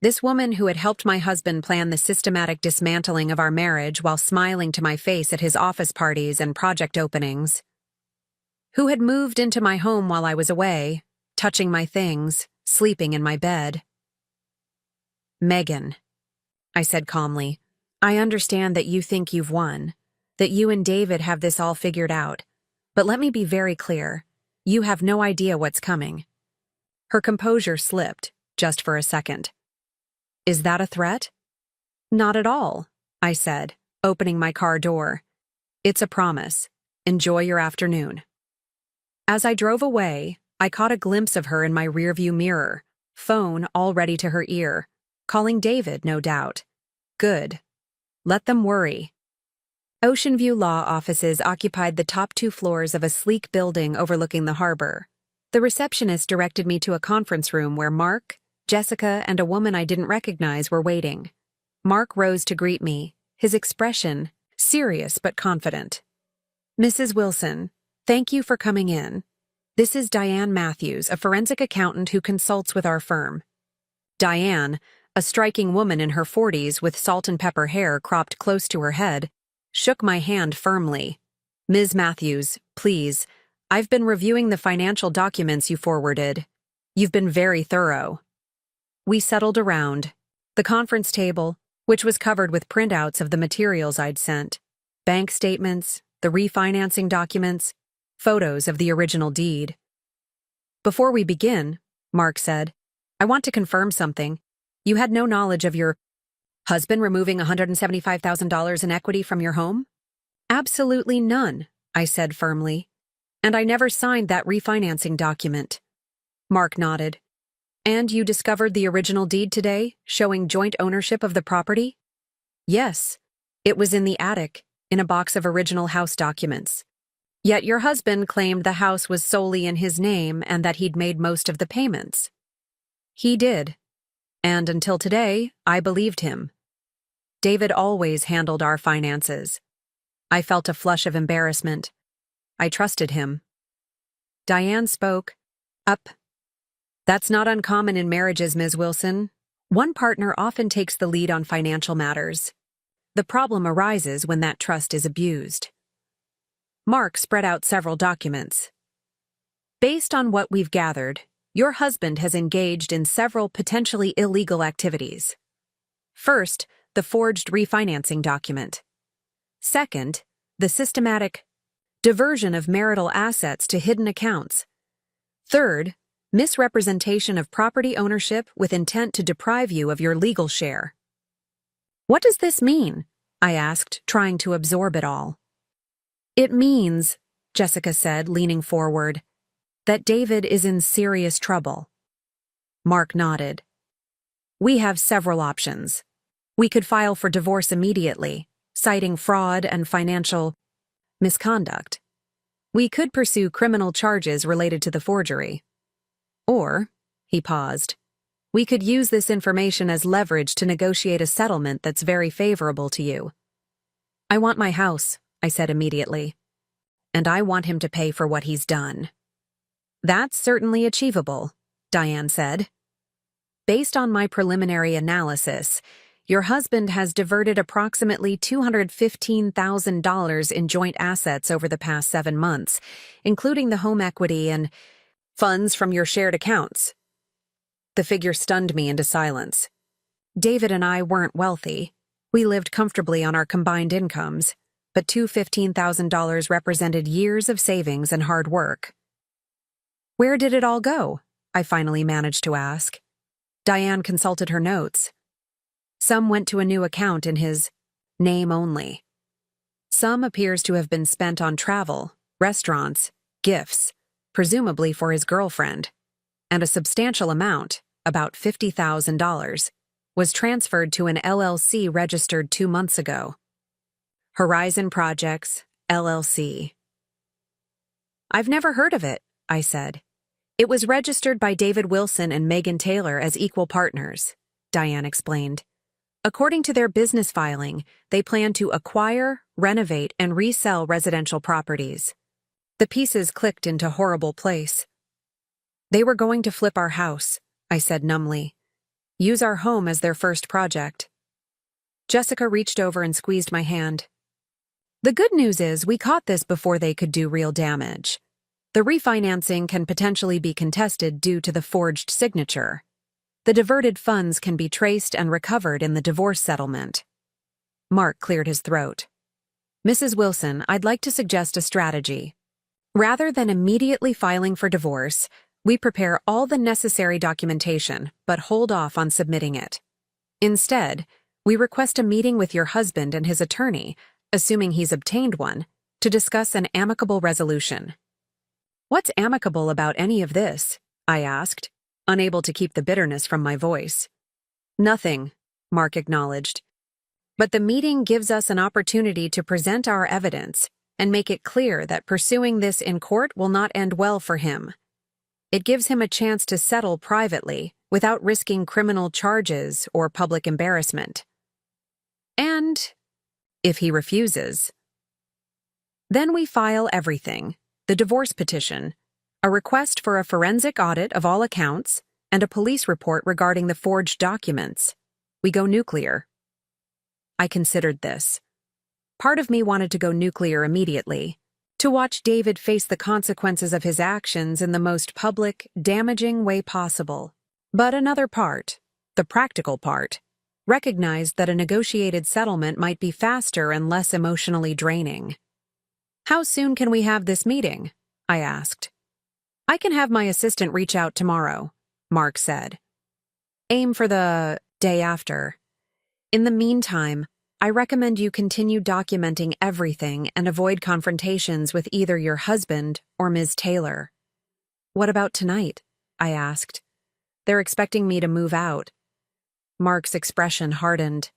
This woman who had helped my husband plan the systematic dismantling of our marriage while smiling to my face at his office parties and project openings. Who had moved into my home while I was away, touching my things, sleeping in my bed. "Megan," I said calmly, "I understand that you think you've won, that you and David have this all figured out, but let me be very clear, you have no idea what's coming." Her composure slipped, just for a second. "Is that a threat?" "Not at all," I said, opening my car door. "It's a promise. Enjoy your afternoon." As I drove away, I caught a glimpse of her in my rearview mirror, phone all ready to her ear, calling David, no doubt. Good. Let them worry. Ocean View law offices occupied the top 2 floors of a sleek building overlooking the harbor. The receptionist directed me to a conference room where Mark, Jessica, and a woman I didn't recognize were waiting. Mark rose to greet me, his expression serious but confident. "Mrs. Wilson, thank you for coming in. This is Diane Matthews, a forensic accountant who consults with our firm." Diane, a striking woman in her 40s with salt and pepper hair cropped close to her head, shook my hand firmly. "Ms. Matthews, please. I've been reviewing the financial documents you forwarded. You've been very thorough." We settled around the conference table, which was covered with printouts of the materials I'd sent, bank statements, the refinancing documents, photos of the original deed. "Before we begin," Mark said, "I want to confirm something. You had no knowledge of your husband removing $175,000 in equity from your home?" "Absolutely none," I said firmly. "And I never signed that refinancing document." Mark nodded. "And you discovered the original deed today, showing joint ownership of the property?" "Yes. It was in the attic, in a box of original house documents. Yet your husband claimed the house was solely in his name and that he'd made most of the payments." "He did. And until today, I believed him. David always handled our finances." I felt a flush of embarrassment. I trusted him. Diane spoke up. "That's not uncommon in marriages, Ms. Wilson. One partner often takes the lead on financial matters. The problem arises when that trust is abused." Mark spread out several documents. "Based on what we've gathered, your husband has engaged in several potentially illegal activities. First, the forged refinancing document. Second, the systematic diversion of marital assets to hidden accounts. Third, misrepresentation of property ownership with intent to deprive you of your legal share. What does this mean? I asked, trying to absorb it all. It means, Jessica said, leaning forward, that David is in serious trouble. Mark nodded. We have several options. We could file for divorce immediately, citing fraud and financial misconduct. We could pursue criminal charges related to the forgery. Or, he paused, we could use this information as leverage to negotiate a settlement that's very favorable to you. I want my house, I said immediately. And I want him to pay for what he's done. That's certainly achievable, Diane said. Based on my preliminary analysis, your husband has diverted approximately $215,000 in joint assets over the past 7 months, including the home equity and funds from your shared accounts. The figure stunned me into silence. David and I weren't wealthy. We lived comfortably on our combined incomes, but $215,000 represented years of savings and hard work. Where did it all go? I finally managed to ask. Diane consulted her notes. Some went to a new account in his name only. Some appears to have been spent on travel, restaurants, gifts, presumably for his girlfriend, and a substantial amount, about $50,000, was transferred to an LLC registered 2 months ago. Horizon Projects, LLC. I've never heard of it, I said. It was registered by David Wilson and Megan Taylor as equal partners, Diane explained. According to their business filing, they plan to acquire, renovate, and resell residential properties. The pieces clicked into horrible place. They were going to flip our house, I said numbly. Use our home as their first project. Jessica reached over and squeezed my hand. The good news is we caught this before they could do real damage. The refinancing can potentially be contested due to the forged signature. The diverted funds can be traced and recovered in the divorce settlement. Mark cleared his throat. Mrs. Wilson, I'd like to suggest a strategy. Rather than immediately filing for divorce, we prepare all the necessary documentation, but hold off on submitting it. Instead, we request a meeting with your husband and his attorney, assuming he's obtained one, to discuss an amicable resolution. What's amicable about any of this? I asked, unable to keep the bitterness from my voice. Nothing, Mark acknowledged. But the meeting gives us an opportunity to present our evidence and make it clear that pursuing this in court will not end well for him. It gives him a chance to settle privately without risking criminal charges or public embarrassment. And if he refuses, then we file everything. The divorce petition, a request for a forensic audit of all accounts, and a police report regarding the forged documents. We go nuclear. I considered this. Part of me wanted to go nuclear immediately, to watch David face the consequences of his actions in the most public, damaging way possible. But another part, the practical part, recognized that a negotiated settlement might be faster and less emotionally draining. How soon can we have this meeting? I asked. I can have my assistant reach out tomorrow, Mark said. Aim for the day after. In the meantime, I recommend you continue documenting everything and avoid confrontations with either your husband or Ms. Taylor. What about tonight? I asked. They're expecting me to move out. Mark's expression hardened.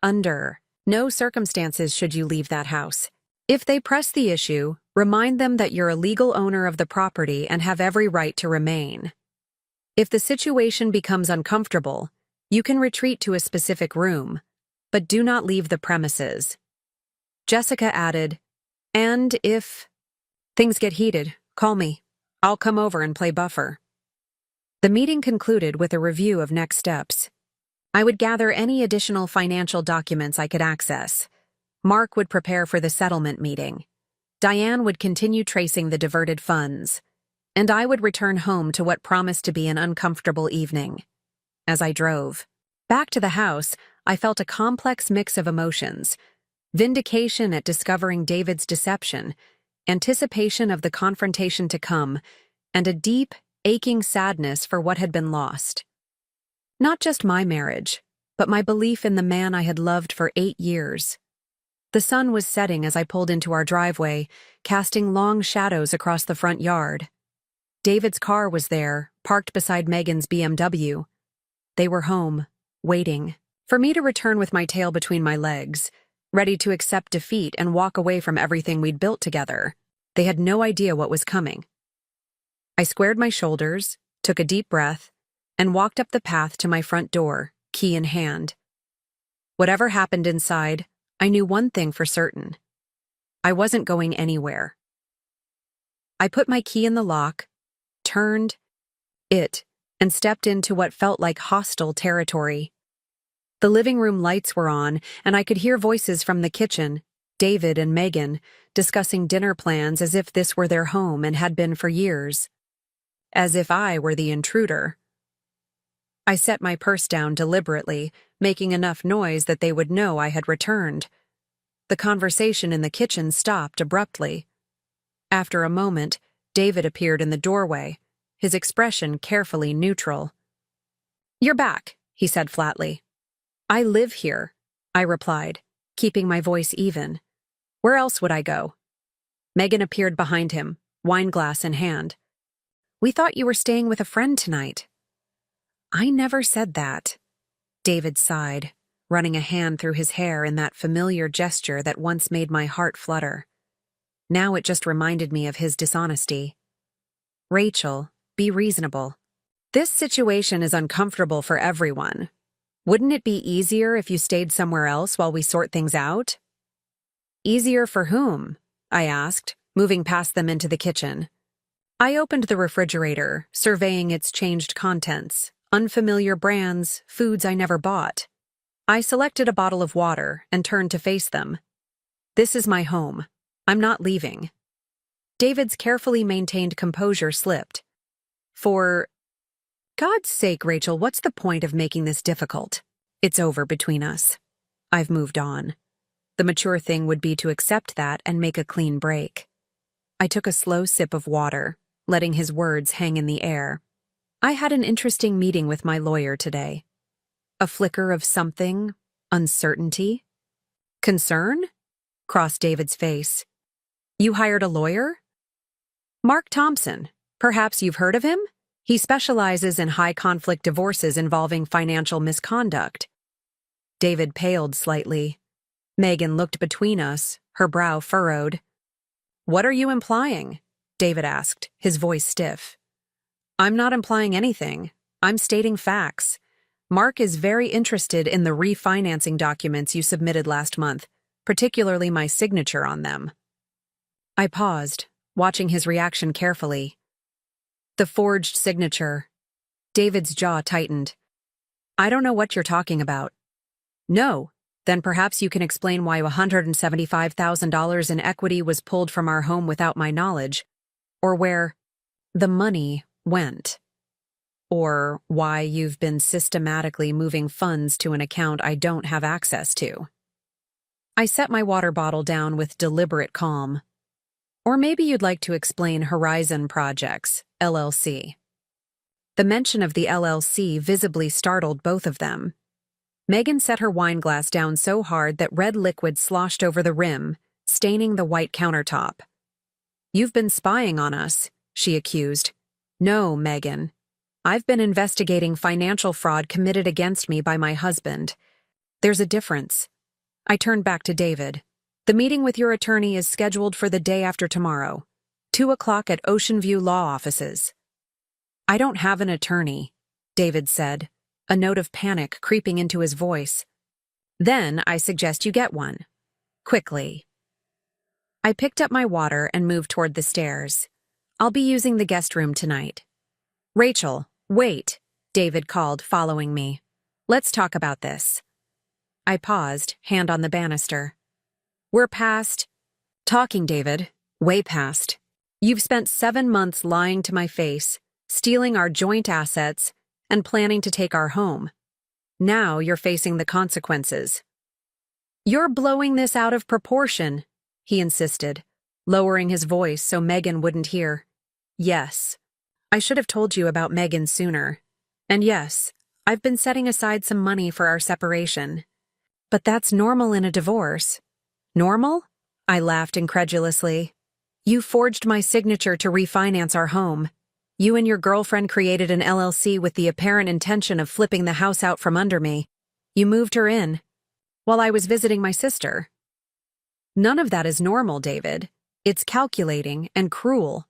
Under no circumstances should you leave that house. If they press the issue, remind them that you're a legal owner of the property and have every right to remain. If the situation becomes uncomfortable, you can retreat to a specific room, but do not leave the premises. Jessica added, and if things get heated, call me. I'll come over and play buffer. The meeting concluded with a review of next steps. I would gather any additional financial documents I could access. Mark would prepare for the settlement meeting. Diane would continue tracing the diverted funds. And I would return home to what promised to be an uncomfortable evening. As I drove back to the house, I felt a complex mix of emotions. Vindication at discovering David's deception, anticipation of the confrontation to come, and a deep, aching sadness for what had been lost. Not just my marriage, but my belief in the man I had loved for 8 years. The sun was setting as I pulled into our driveway, casting long shadows across the front yard. David's car was there, parked beside Megan's BMW. They were home, waiting for me to return with my tail between my legs, ready to accept defeat and walk away from everything we'd built together. They had no idea what was coming. I squared my shoulders, took a deep breath, and walked up the path to my front door, key in hand. Whatever happened inside, I knew one thing for certain. I wasn't going anywhere. I put my key in the lock, turned it, and stepped into what felt like hostile territory. The living room lights were on, and I could hear voices from the kitchen, David and Megan, discussing dinner plans as if this were their home and had been for years. As if I were the intruder. I set my purse down deliberately, making enough noise that they would know I had returned. The conversation in the kitchen stopped abruptly. After a moment, David appeared in the doorway, his expression carefully neutral. "You're back," he said flatly. "I live here," I replied, keeping my voice even. "Where else would I go?" Megan appeared behind him, wineglass in hand. "We thought you were staying with a friend tonight." "I never said that." David sighed, running a hand through his hair in that familiar gesture that once made my heart flutter. Now it just reminded me of his dishonesty. "Rachel, be reasonable. This situation is uncomfortable for everyone. Wouldn't it be easier if you stayed somewhere else while we sort things out?" "Easier for whom?" I asked, moving past them into the kitchen. I opened the refrigerator, surveying its changed contents, unfamiliar brands, foods I never bought. I selected a bottle of water and turned to face them. "This is my home. I'm not leaving." David's carefully maintained composure slipped. "For God's sake, Rachel, what's the point of making this difficult? It's over between us. I've moved on. The mature thing would be to accept that and make a clean break." I took a slow sip of water, letting his words hang in the air. "I had an interesting meeting with my lawyer today. A flicker of something, uncertainty. Concern?" crossed David's face. "You hired a lawyer?" "Mark Thompson. Perhaps you've heard of him? He specializes in high-conflict divorces involving financial misconduct." David paled slightly. Megan looked between us, her brow furrowed. "What are you implying?" David asked, his voice stiff. "I'm not implying anything. I'm stating facts. Mark is very interested in the refinancing documents you submitted last month, particularly my signature on them." I paused, watching his reaction carefully. "The forged signature." David's jaw tightened. "I don't know what you're talking about." "No? Then perhaps you can explain why $175,000 in equity was pulled from our home without my knowledge, or where the money went, or why you've been systematically moving funds to an account I don't have access to." I set my water bottle down with deliberate calm. "Or maybe you'd like to explain Horizon Projects, LLC." The mention of the LLC visibly startled both of them. Megan set her wineglass down so hard that red liquid sloshed over the rim, staining the white countertop. "You've been spying on us," she accused. "No, Megan. I've been investigating financial fraud committed against me by my husband. There's a difference." I turned back to David. "The meeting with your attorney is scheduled for the day after tomorrow, 2:00 at Ocean View Law Offices." "I don't have an attorney," David said, a note of panic creeping into his voice. "Then I suggest you get one. Quickly." I picked up my water and moved toward the stairs. "I'll be using the guest room tonight." "Rachel, wait," David called, following me. "Let's talk about this." I paused, hand on the banister. "We're past talking, David. Way past. You've spent 7 months lying to my face, stealing our joint assets, and planning to take our home. Now you're facing the consequences." You're blowing this out of proportion, he insisted, lowering his voice so Megan wouldn't hear. Yes. I should have told you about Megan sooner. And yes, I've been setting aside some money for our separation. But that's normal in a divorce. Normal? I laughed incredulously. You forged my signature to refinance our home. You and your girlfriend created an LLC with the apparent intention of flipping the house out from under me. You moved her in while I was visiting my sister. None of that is normal, David. It's calculating and cruel.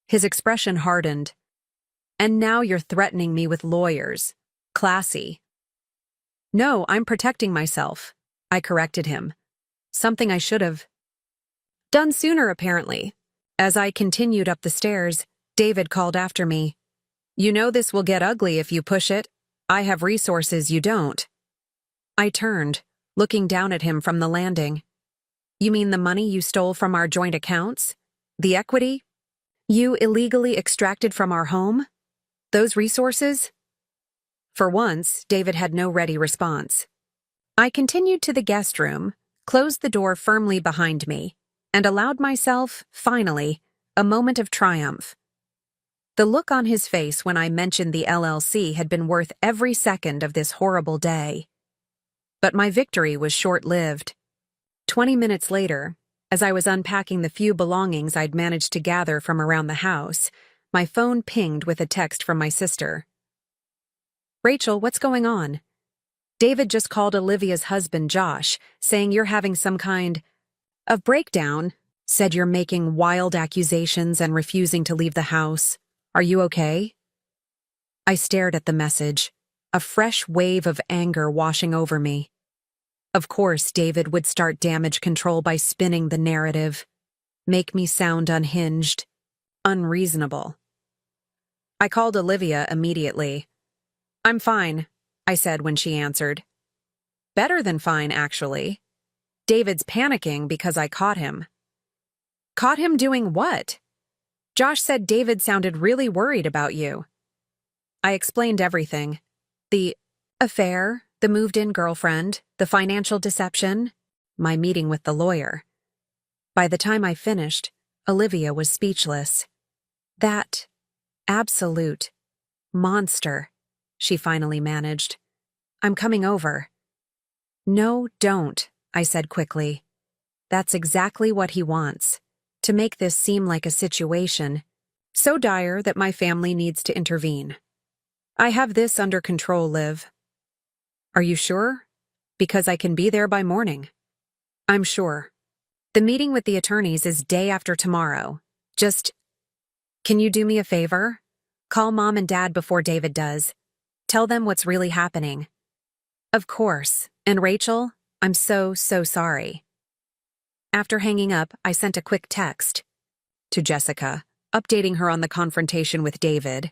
His expression hardened. And now you're threatening me with lawyers. Classy. No, I'm protecting myself, I corrected him. Something I should have done sooner, apparently. As I continued up the stairs, David called after me. You know this will get ugly if you push it. I have resources you don't. I turned, looking down at him from the landing. You mean the money you stole from our joint accounts? The equity? You illegally extracted from our home? Those resources? For once, David had no ready response. I continued to the guest room, closed the door firmly behind me, and allowed myself, finally, a moment of triumph. The look on his face when I mentioned the LLC had been worth every second of this horrible day. But my victory was short-lived. 20 minutes later, as I was unpacking the few belongings I'd managed to gather from around the house, my phone pinged with a text from my sister. Rachel, what's going on? David just called Olivia's husband, Josh, saying you're having some kind of breakdown, said you're making wild accusations and refusing to leave the house. Are you okay? I stared at the message, a fresh wave of anger washing over me. Of course, David would start damage control by spinning the narrative, make me sound unhinged, unreasonable. I called Olivia immediately. I'm fine, I said when she answered. Better than fine, actually. David's panicking because I caught him. Caught him doing what? Josh said David sounded really worried about you. I explained everything. The affair, the moved-in girlfriend, the financial deception, my meeting with the lawyer. By the time I finished, Olivia was speechless. That absolute monster, she finally managed. I'm coming over. No, don't, I said quickly. That's exactly what he wants. To make this seem like a situation so dire that my family needs to intervene. I have this under control, Liv. Are you sure? Because I can be there by morning. I'm sure. The meeting with the attorneys is day after tomorrow. Can you do me a favor? Call Mom and Dad before David does. Tell them what's really happening. Of course. And Rachel, I'm so sorry. After hanging up, I sent a quick text to Jessica, updating her on the confrontation with David.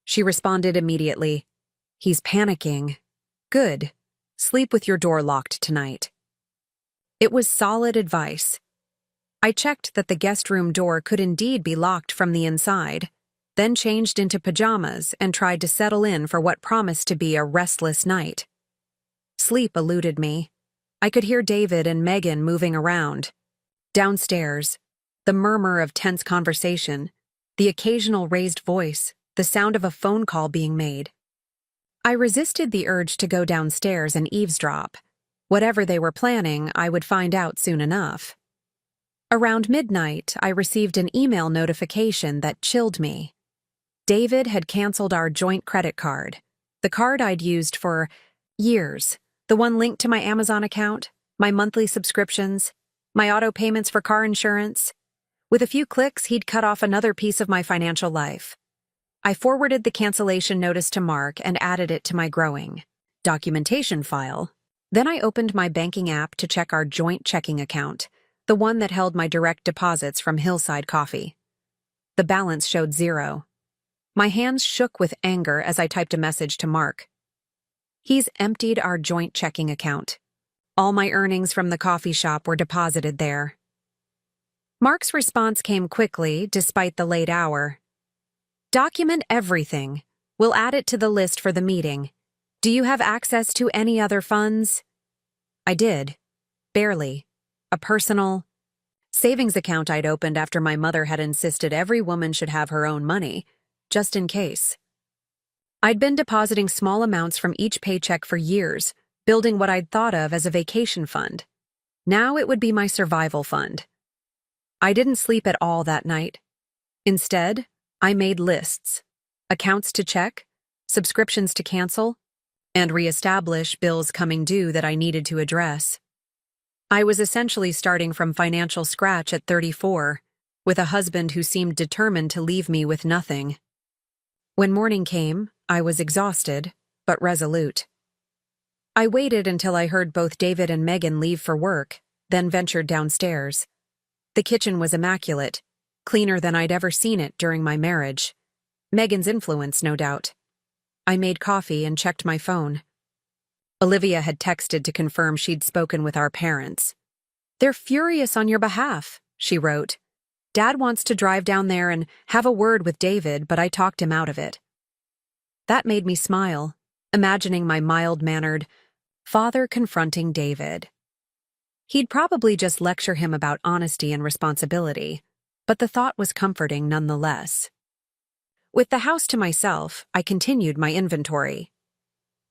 She responded immediately. He's panicking. Good. Sleep with your door locked tonight. It was solid advice. I checked that the guest room door could indeed be locked from the inside, then changed into pajamas and tried to settle in for what promised to be a restless night. Sleep eluded me. I could hear David and Megan moving around. Downstairs, the murmur of tense conversation, the occasional raised voice, the sound of a phone call being made. I resisted the urge to go downstairs and eavesdrop. Whatever they were planning, I would find out soon enough. Around midnight, I received an email notification that chilled me. David had canceled our joint credit card, the card I'd used for years. The one linked to my Amazon account, my monthly subscriptions, my auto payments for car insurance. With a few clicks, he'd cut off another piece of my financial life. I forwarded the cancellation notice to Mark and added it to my growing documentation file. Then I opened my banking app to check our joint checking account, the one that held my direct deposits from Hillside Coffee. The balance showed 0. My hands shook with anger as I typed a message to Mark. He's emptied our joint checking account. All my earnings from the coffee shop were deposited there. Mark's response came quickly, despite the late hour. Document everything. We'll add it to the list for the meeting. Do you have access to any other funds? I did. Barely. A personal savings account I'd opened after my mother had insisted every woman should have her own money, just in case. I'd been depositing small amounts from each paycheck for years, building what I'd thought of as a vacation fund. Now it would be my survival fund. I didn't sleep at all that night. Instead, I made lists, accounts to check, subscriptions to cancel, and reestablish bills coming due that I needed to address. I was essentially starting from financial scratch at 34, with a husband who seemed determined to leave me with nothing. When morning came, I was exhausted, but resolute. I waited until I heard both David and Megan leave for work, then ventured downstairs. The kitchen was immaculate, cleaner than I'd ever seen it during my marriage. Megan's influence, no doubt. I made coffee and checked my phone. Olivia had texted to confirm she'd spoken with our parents. "They're furious on your behalf," she wrote. "Dad wants to drive down there and have a word with David, but I talked him out of it." That made me smile, imagining my mild-mannered father confronting David. He'd probably just lecture him about honesty and responsibility, but the thought was comforting nonetheless. With the house to myself, I continued my inventory.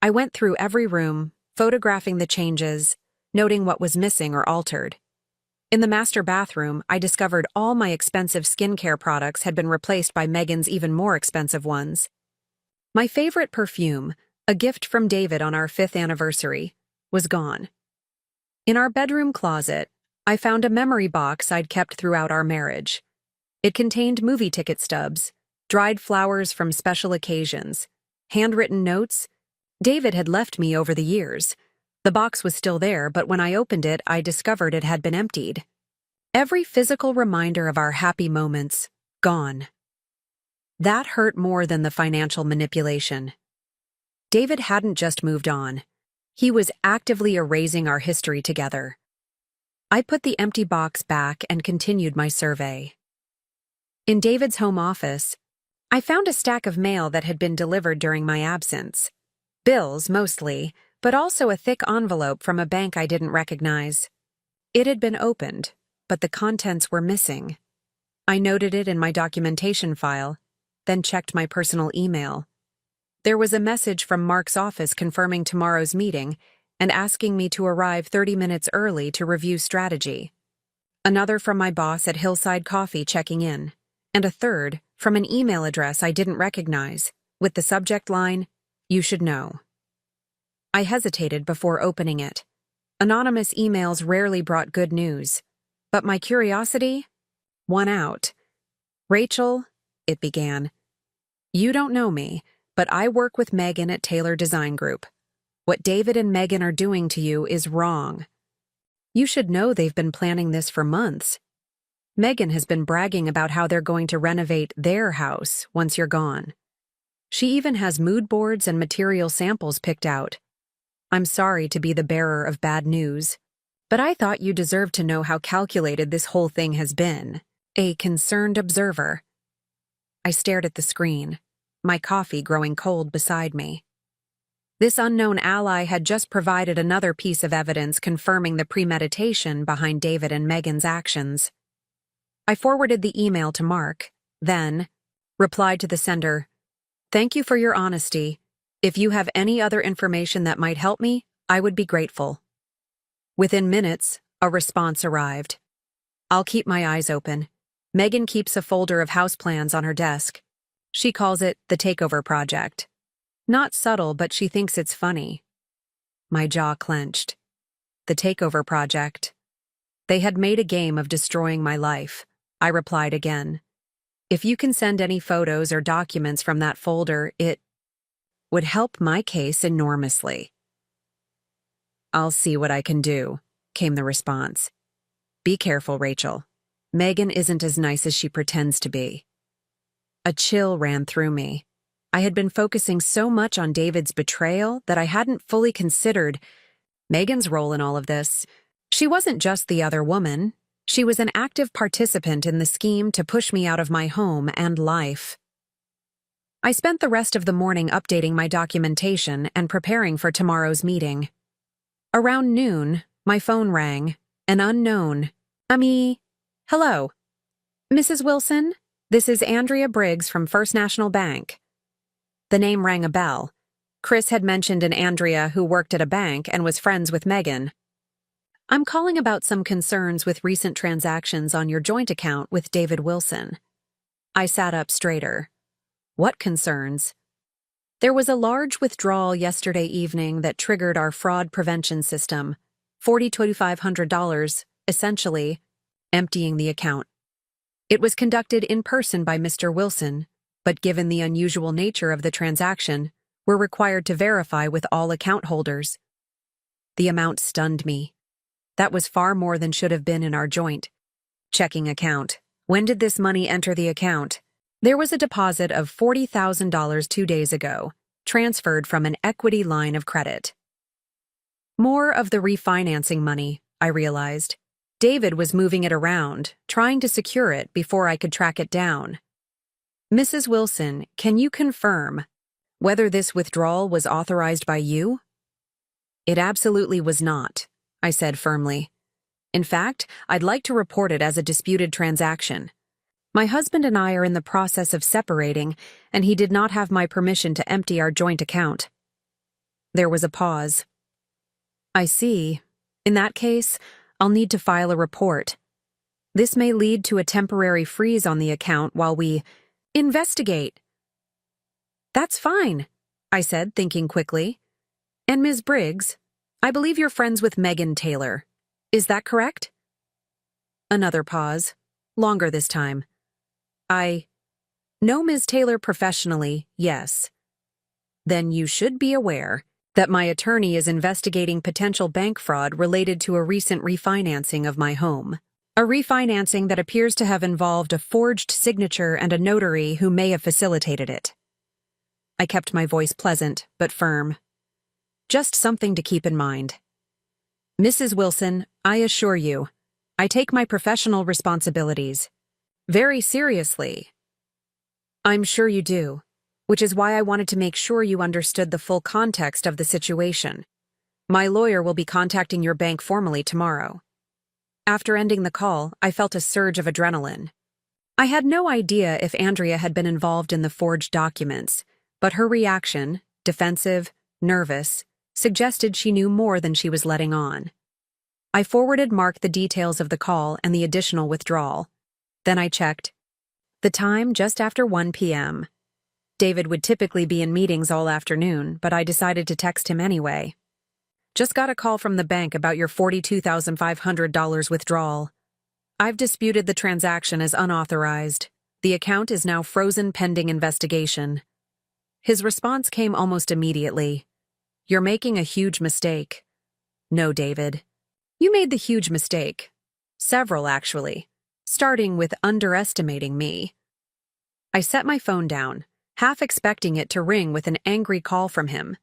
I went through every room, photographing the changes, noting what was missing or altered. In the master bathroom, I discovered all my expensive skincare products had been replaced by Megan's even more expensive ones. My favorite perfume, a gift from David on our 5th anniversary, was gone. In our bedroom closet, I found a memory box I'd kept throughout our marriage. It contained movie ticket stubs, dried flowers from special occasions, handwritten notes. David had left me over the years. The box was still there, but when I opened it, I discovered it had been emptied. Every physical reminder of our happy moments, gone. That hurt more than the financial manipulation. David hadn't just moved on. He was actively erasing our history together. I put the empty box back and continued my survey. In David's home office, I found a stack of mail that had been delivered during my absence. Bills, mostly, but also a thick envelope from a bank I didn't recognize. It had been opened, but the contents were missing. I noted it in my documentation file, then checked my personal email. There was a message from Mark's office confirming tomorrow's meeting and asking me to arrive 30 minutes early to review strategy. Another from my boss at Hillside Coffee checking in, and a third from an email address I didn't recognize, with the subject line, "You should know." I hesitated before opening it. Anonymous emails rarely brought good news, but my curiosity won out. "Rachel," it began, "you don't know me, but I work with Megan at Taylor Design Group. What David and Megan are doing to you is wrong. You should know they've been planning this for months. Megan has been bragging about how they're going to renovate their house once you're gone. She even has mood boards and material samples picked out. I'm sorry to be the bearer of bad news, but I thought you deserved to know how calculated this whole thing has been. A concerned observer." I stared at the screen, my coffee growing cold beside me. This unknown ally had just provided another piece of evidence confirming the premeditation behind David and Megan's actions. I forwarded the email to Mark, then replied to the sender, "Thank you for your honesty. If you have any other information that might help me, I would be grateful." Within minutes, a response arrived. "I'll keep my eyes open. Megan keeps a folder of house plans on her desk. She calls it the Takeover Project. Not subtle, but she thinks it's funny." My jaw clenched. The Takeover Project. They had made a game of destroying my life. I replied again. "If you can send any photos or documents from that folder, it would help my case enormously." "I'll see what I can do," came the response. "Be careful, Rachel. Megan isn't as nice as she pretends to be." A chill ran through me. I had been focusing so much on David's betrayal that I hadn't fully considered Megan's role in all of this. She wasn't just the other woman. She was an active participant in the scheme to push me out of my home and life. I spent the rest of the morning updating my documentation and preparing for tomorrow's meeting. Around noon, My phone rang. An unknown. Hello. Mrs. Wilson? This is Andrea Briggs from First National Bank. The name rang a bell. Chris had mentioned an Andrea who worked at a bank and was friends with Megan. I'm calling about some concerns with recent transactions on your joint account with David Wilson. I sat up straighter. What concerns? There was a large withdrawal yesterday evening that triggered our fraud prevention system. $4,500, essentially, emptying the account. It was conducted in person by Mr. Wilson, but given the unusual nature of the transaction, we're required to verify with all account holders. The amount stunned me. That was far more than should have been in our joint checking account. When did this money enter the account? There was a deposit of $40,000 2 days ago, transferred from an equity line of credit. More of the refinancing money, I realized. David was moving it around, trying to secure it before I could track it down. Mrs. Wilson, can you confirm whether this withdrawal was authorized by you? It absolutely was not, I said firmly. In fact, I'd like to report it as a disputed transaction. My husband and I are in the process of separating, and he did not have my permission to empty our joint account. There was a pause. I see. In that case, I'll need to file a report. This may lead to a temporary freeze on the account while we investigate. That's fine, I said, thinking quickly. And Ms. Briggs, I believe you're friends with Megan Taylor. Is that correct? Another pause, longer this time. I know Ms. Taylor professionally, yes. Then you should be aware that my attorney is investigating potential bank fraud related to a recent refinancing of my home. A refinancing that appears to have involved a forged signature and a notary who may have facilitated it. I kept my voice pleasant but firm. Just something to keep in mind. Mrs. Wilson, I assure you, I take my professional responsibilities very seriously. I'm sure you do, which is why I wanted to make sure you understood the full context of the situation. My lawyer will be contacting your bank formally tomorrow. After ending the call, I felt a surge of adrenaline. I had no idea if Andrea had been involved in the forged documents, but her reaction, defensive, nervous, suggested she knew more than she was letting on. I forwarded Mark the details of the call and the additional withdrawal. Then I checked. The time just after 1 p.m. David would typically be in meetings all afternoon, but I decided to text him anyway. Just got a call from the bank about your $42,500 withdrawal. I've disputed the transaction as unauthorized. The account is now frozen pending investigation. His response came almost immediately. You're making a huge mistake. No, David. You made the huge mistake. Several, actually. Starting with underestimating me. I set my phone down, half expecting it to ring with an angry call from him.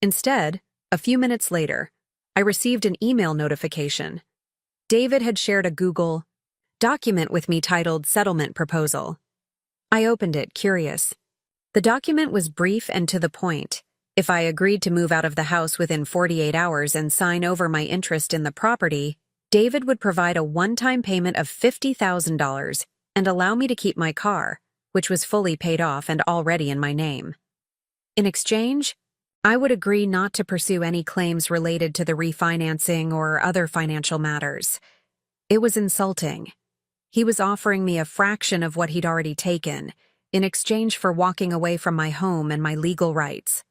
Instead, a few minutes later, I received an email notification. David had shared a Google document with me titled Settlement Proposal. I opened it, curious. The document was brief and to the point. If I agreed to move out of the house within 48 hours and sign over my interest in the property, David would provide a one-time payment of $50,000 and allow me to keep my car, which was fully paid off and already in my name. In exchange, I would agree not to pursue any claims related to the refinancing or other financial matters. It was insulting. He was offering me a fraction of what he'd already taken, in exchange for walking away from my home and my legal rights.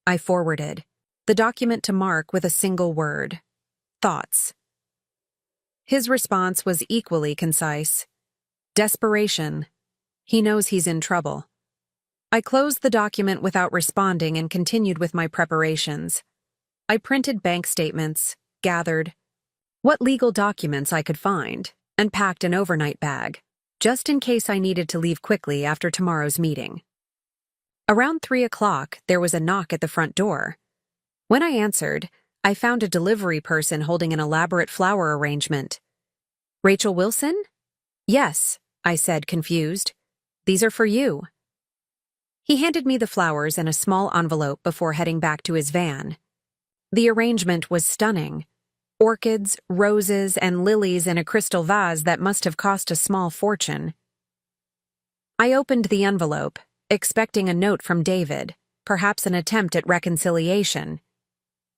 I forwarded the document to Mark with a single word: thoughts. His response was equally concise. Desperation. He knows he's in trouble. I closed the document without responding and continued with my preparations. I printed bank statements, gathered what legal documents I could find, and packed an overnight bag, just in case I needed to leave quickly after tomorrow's meeting. Around 3 o'clock, there was a knock at the front door. When I answered, I found a delivery person holding an elaborate flower arrangement. Rachel Wilson? Yes, I said, confused. These are for you. He handed me the flowers and a small envelope before heading back to his van. The arrangement was stunning. Orchids, roses, and lilies in a crystal vase that must have cost a small fortune. I opened the envelope, expecting a note from David, perhaps an attempt at reconciliation.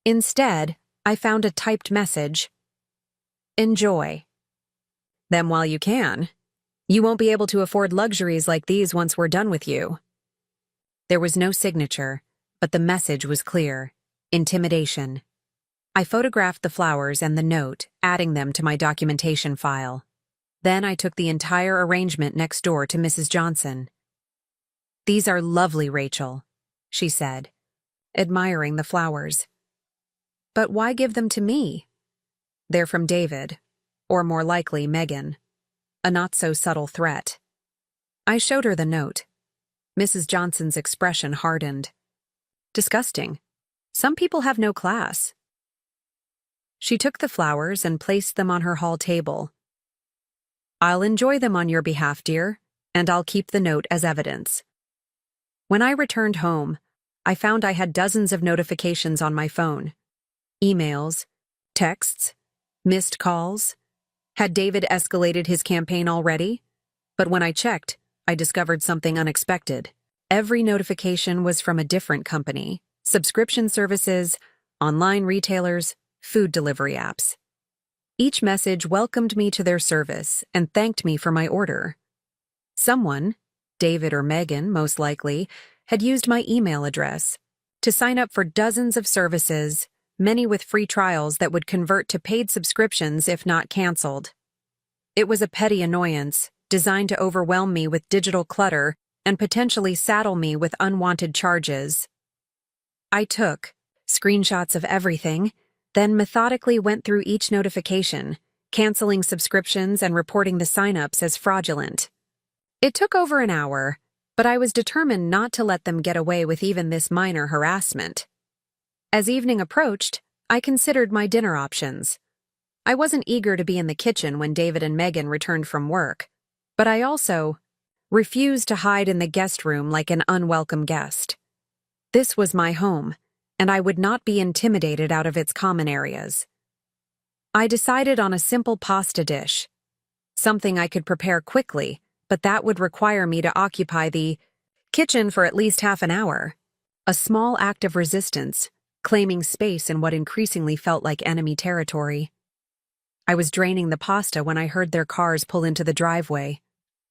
Instead, I found a typed message. Enjoy. Them while you can. You won't be able to afford luxuries like these once we're done with you. There was no signature, but the message was clear. Intimidation. I photographed the flowers and the note, adding them to my documentation file. Then I took the entire arrangement next door to Mrs. Johnson. "These are lovely, Rachel," she said, admiring the flowers. "But why give them to me?" "They're from David, or more likely Megan." A not-so-subtle threat. I showed her the note. Mrs. Johnson's expression hardened. Disgusting. Some people have no class. She took the flowers and placed them on her hall table. "I'll enjoy them on your behalf, dear, and I'll keep the note as evidence." When I returned home, I found I had dozens of notifications on my phone. Emails, texts, missed calls. Had David escalated his campaign already? But when I checked, I discovered something unexpected. Every notification was from a different company: subscription services, online retailers, food delivery apps. Each message welcomed me to their service and thanked me for my order. Someone, David or Megan most likely, had used my email address to sign up for dozens of services, many with free trials that would convert to paid subscriptions if not canceled. It was a petty annoyance, designed to overwhelm me with digital clutter and potentially saddle me with unwanted charges. I took screenshots of everything, then methodically went through each notification, canceling subscriptions and reporting the signups as fraudulent. It took over an hour, but I was determined not to let them get away with even this minor harassment. As evening approached, I considered my dinner options. I wasn't eager to be in the kitchen when David and Megan returned from work, but I also refused to hide in the guest room like an unwelcome guest. This was my home, and I would not be intimidated out of its common areas. I decided on a simple pasta dish, something I could prepare quickly, but that would require me to occupy the kitchen for at least half an hour. A small act of resistance, claiming space in what increasingly felt like enemy territory. I was draining the pasta when I heard their cars pull into the driveway.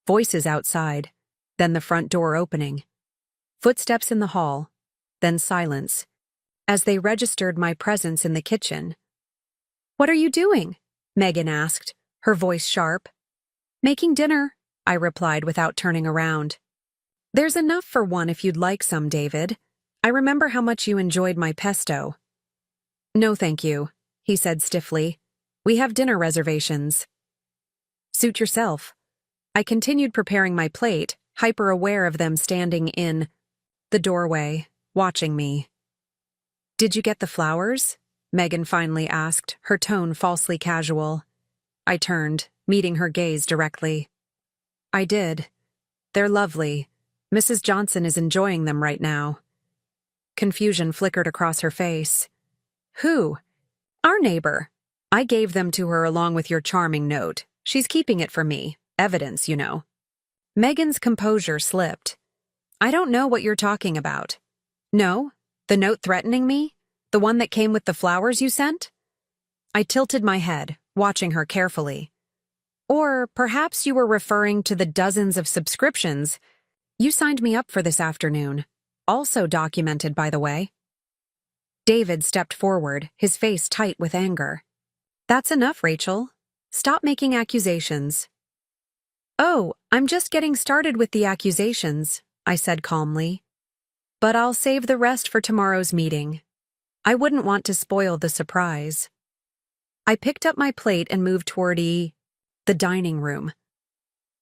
Voices outside, then the front door opening. Footsteps in the hall, then silence, as they registered my presence in the kitchen. "What are you doing?" Megan asked, her voice sharp. "Making dinner," I replied without turning around. "There's enough for one if you'd like some, David. I remember how much you enjoyed my pesto." "No, thank you," he said stiffly. "We have dinner reservations." "Suit yourself." I continued preparing my plate, hyper-aware of them standing in the doorway, watching me. "Did you get the flowers?" Megan finally asked, her tone falsely casual. I turned, meeting her gaze directly. "I did. They're lovely. Mrs. Johnson is enjoying them right now." Confusion flickered across her face. "Who?" "Our neighbor. I gave them to her along with your charming note. She's keeping it for me. Evidence, you know." Megan's composure slipped. "I don't know what you're talking about." "No? The note threatening me? The one that came with the flowers you sent?" I tilted my head, watching her carefully. "Or perhaps you were referring to the dozens of subscriptions you signed me up for this afternoon. Also documented, by the way." David stepped forward, his face tight with anger. "That's enough, Rachel. Stop making accusations." "Oh, I'm just getting started with the accusations," I said calmly. "But I'll save the rest for tomorrow's meeting. I wouldn't want to spoil the surprise." I picked up my plate and moved toward the dining room.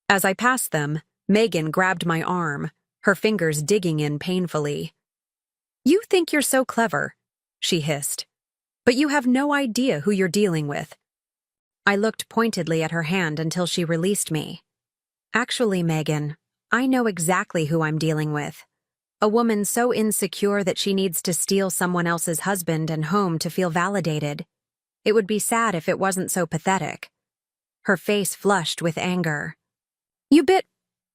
As I passed them, Megan grabbed my arm, her fingers digging in painfully. "You think you're so clever," she hissed, "but you have no idea who you're dealing with." I looked pointedly at her hand until she released me. "Actually, Megan, I know exactly who I'm dealing with. A woman so insecure that she needs to steal someone else's husband and home to feel validated. It would be sad if it wasn't so pathetic. Her face flushed with anger. You bit—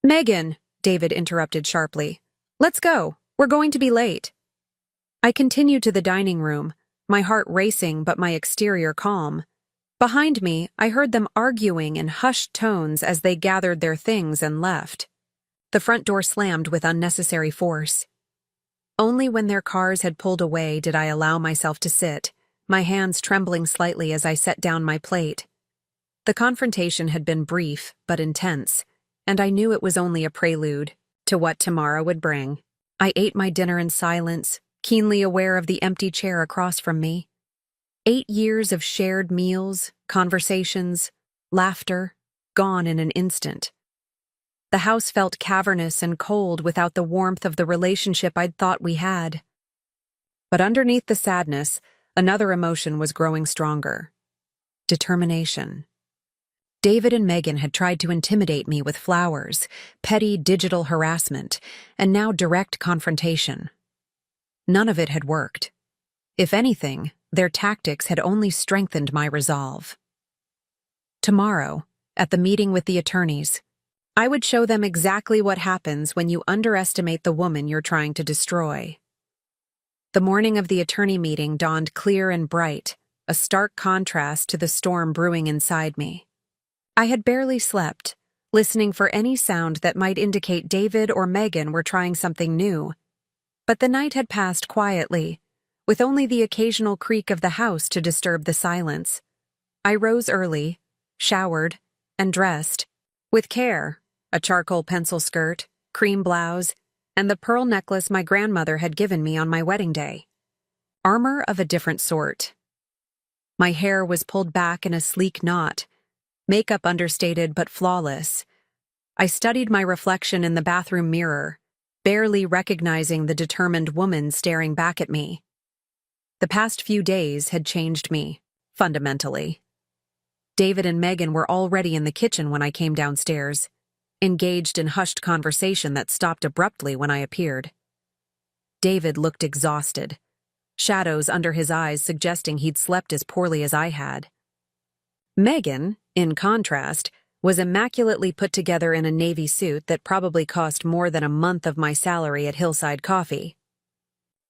Megan, David interrupted sharply. Let's go. We're going to be late. I continued to the dining room, my heart racing but my exterior calm. Behind me, I heard them arguing in hushed tones as they gathered their things and left. The front door slammed with unnecessary force. Only when their cars had pulled away did I allow myself to sit, my hands trembling slightly as I set down my plate. The confrontation had been brief but intense, and I knew it was only a prelude to what tomorrow would bring. I ate my dinner in silence, keenly aware of the empty chair across from me. 8 years of shared meals, conversations, laughter, gone in an instant. The house felt cavernous and cold without the warmth of the relationship I'd thought we had. But underneath the sadness, another emotion was growing stronger. Determination. David and Megan had tried to intimidate me with flowers, petty digital harassment, and now direct confrontation. None of it had worked. If anything, their tactics had only strengthened my resolve. Tomorrow, at the meeting with the attorneys, I would show them exactly what happens when you underestimate the woman you're trying to destroy. The morning of the attorney meeting dawned clear and bright, a stark contrast to the storm brewing inside me. I had barely slept, listening for any sound that might indicate David or Megan were trying something new. But the night had passed quietly, with only the occasional creak of the house to disturb the silence. I rose early, showered, and dressed, with care, a charcoal pencil skirt, cream blouse, and the pearl necklace my grandmother had given me on my wedding day. Armor of a different sort. My hair was pulled back in a sleek knot, makeup understated but flawless. I studied my reflection in the bathroom mirror, barely recognizing the determined woman staring back at me. The past few days had changed me, fundamentally. David and Megan were already in the kitchen when I came downstairs, engaged in hushed conversation that stopped abruptly when I appeared. David looked exhausted, shadows under his eyes suggesting he'd slept as poorly as I had. Megan, in contrast, was immaculately put together in a navy suit that probably cost more than a month of my salary at Hillside Coffee.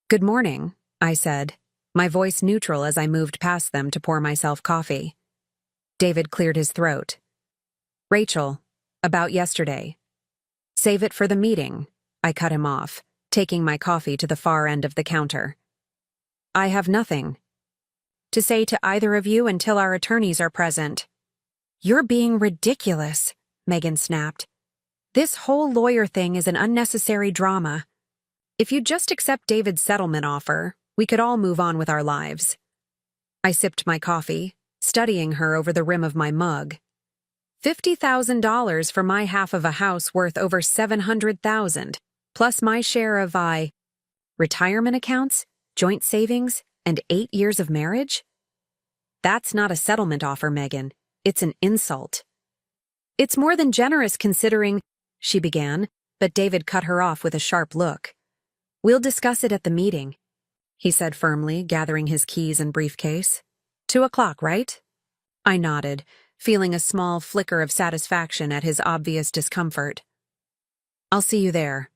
Good morning, I said, my voice neutral as I moved past them to pour myself coffee. David cleared his throat. Rachel, about yesterday. Save it for the meeting, I cut him off, taking my coffee to the far end of the counter. I have nothing to say to either of you until our attorneys are present. You're being ridiculous, Megan snapped. This whole lawyer thing is an unnecessary drama. If you'd just accept David's settlement offer, we could all move on with our lives. I sipped my coffee, studying her over the rim of my mug. $50,000 for my half of a house worth over $700,000, plus my share of retirement accounts, joint savings, and 8 years of marriage? That's not a settlement offer, Megan. It's an insult. It's more than generous considering, she began, but David cut her off with a sharp look. We'll discuss it at the meeting, he said firmly, gathering his keys and briefcase. 2 o'clock, right? I nodded, feeling a small flicker of satisfaction at his obvious discomfort. I'll see you there.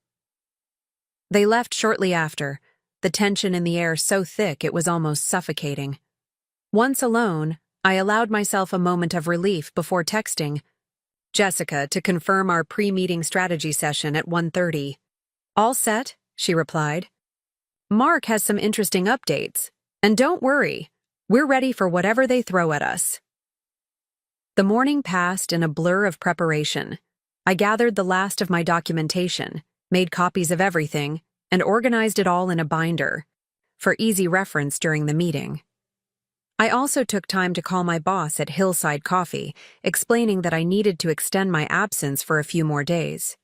They left shortly after, the tension in the air so thick it was almost suffocating. Once alone, I allowed myself a moment of relief before texting Jessica to confirm our pre-meeting strategy session at 1:30. All set, she replied. Mark has some interesting updates, and don't worry, we're ready for whatever they throw at us. The morning passed in a blur of preparation. I gathered the last of my documentation, made copies of everything, and organized it all in a binder, for easy reference during the meeting. I also took time to call my boss at Hillside Coffee, explaining that I needed to extend my absence for a few more days.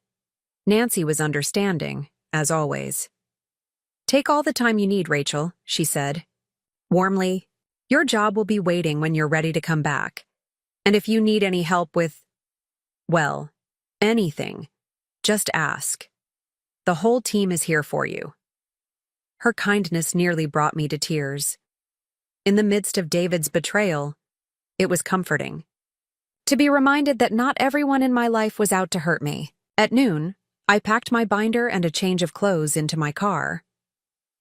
Nancy was understanding, as always. Take all the time you need, Rachel, she said. Warmly, your job will be waiting when you're ready to come back. And if you need any help with, well, anything, just ask. The whole team is here for you. Her kindness nearly brought me to tears. In the midst of David's betrayal, it was comforting to be reminded that not everyone in my life was out to hurt me. At noon, I packed my binder and a change of clothes into my car.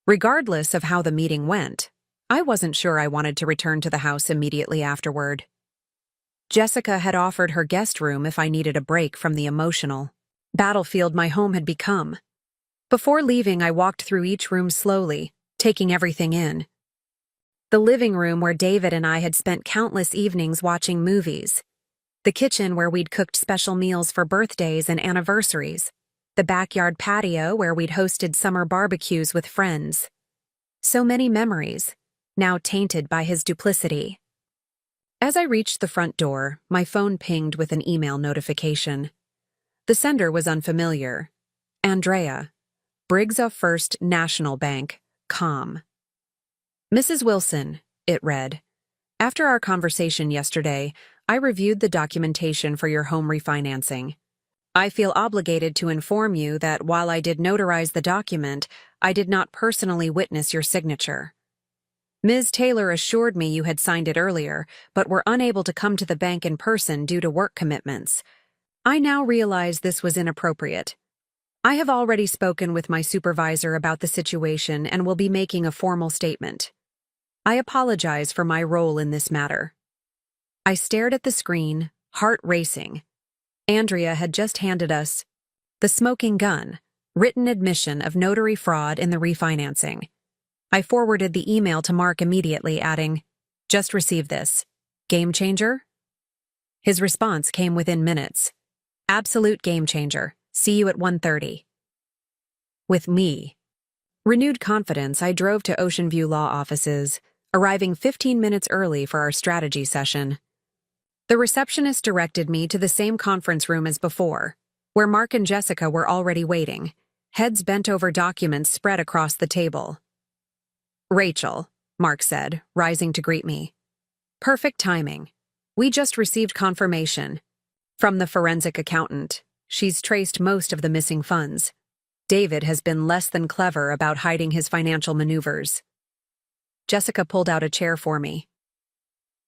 Regardless of how the meeting went, I wasn't sure I wanted to return to the house immediately afterward. Jessica had offered her guest room if I needed a break from the emotional battlefield my home had become. Before leaving, I walked through each room slowly, taking everything in. The living room where David and I had spent countless evenings watching movies. The kitchen where we'd cooked special meals for birthdays and anniversaries. The backyard patio where we'd hosted summer barbecues with friends. So many memories, now tainted by his duplicity. As I reached the front door, my phone pinged with an email notification. The sender was unfamiliar. Andrea, Briggs of First National Bank, com. Mrs. Wilson, it read. After our conversation yesterday, I reviewed the documentation for your home refinancing. I feel obligated to inform you that while I did notarize the document, I did not personally witness your signature. Ms. Taylor assured me you had signed it earlier, but were unable to come to the bank in person due to work commitments. I now realize this was inappropriate. I have already spoken with my supervisor about the situation and will be making a formal statement. I apologize for my role in this matter. I stared at the screen, heart racing. Andrea had just handed us the smoking gun, written admission of notary fraud in the refinancing. I forwarded the email to Mark immediately, adding, "Just received this. Game changer?" His response came within minutes. "Absolute game changer. See you at 1:30. With me. Renewed confidence, I drove to Ocean View Law offices, arriving 15 minutes early for our strategy session. The receptionist directed me to the same conference room as before, where Mark and Jessica were already waiting, heads bent over documents spread across the table. "Rachel," Mark said, rising to greet me. "Perfect timing. We just received confirmation from the forensic accountant. She's traced most of the missing funds. David has been less than clever about hiding his financial maneuvers." Jessica pulled out a chair for me.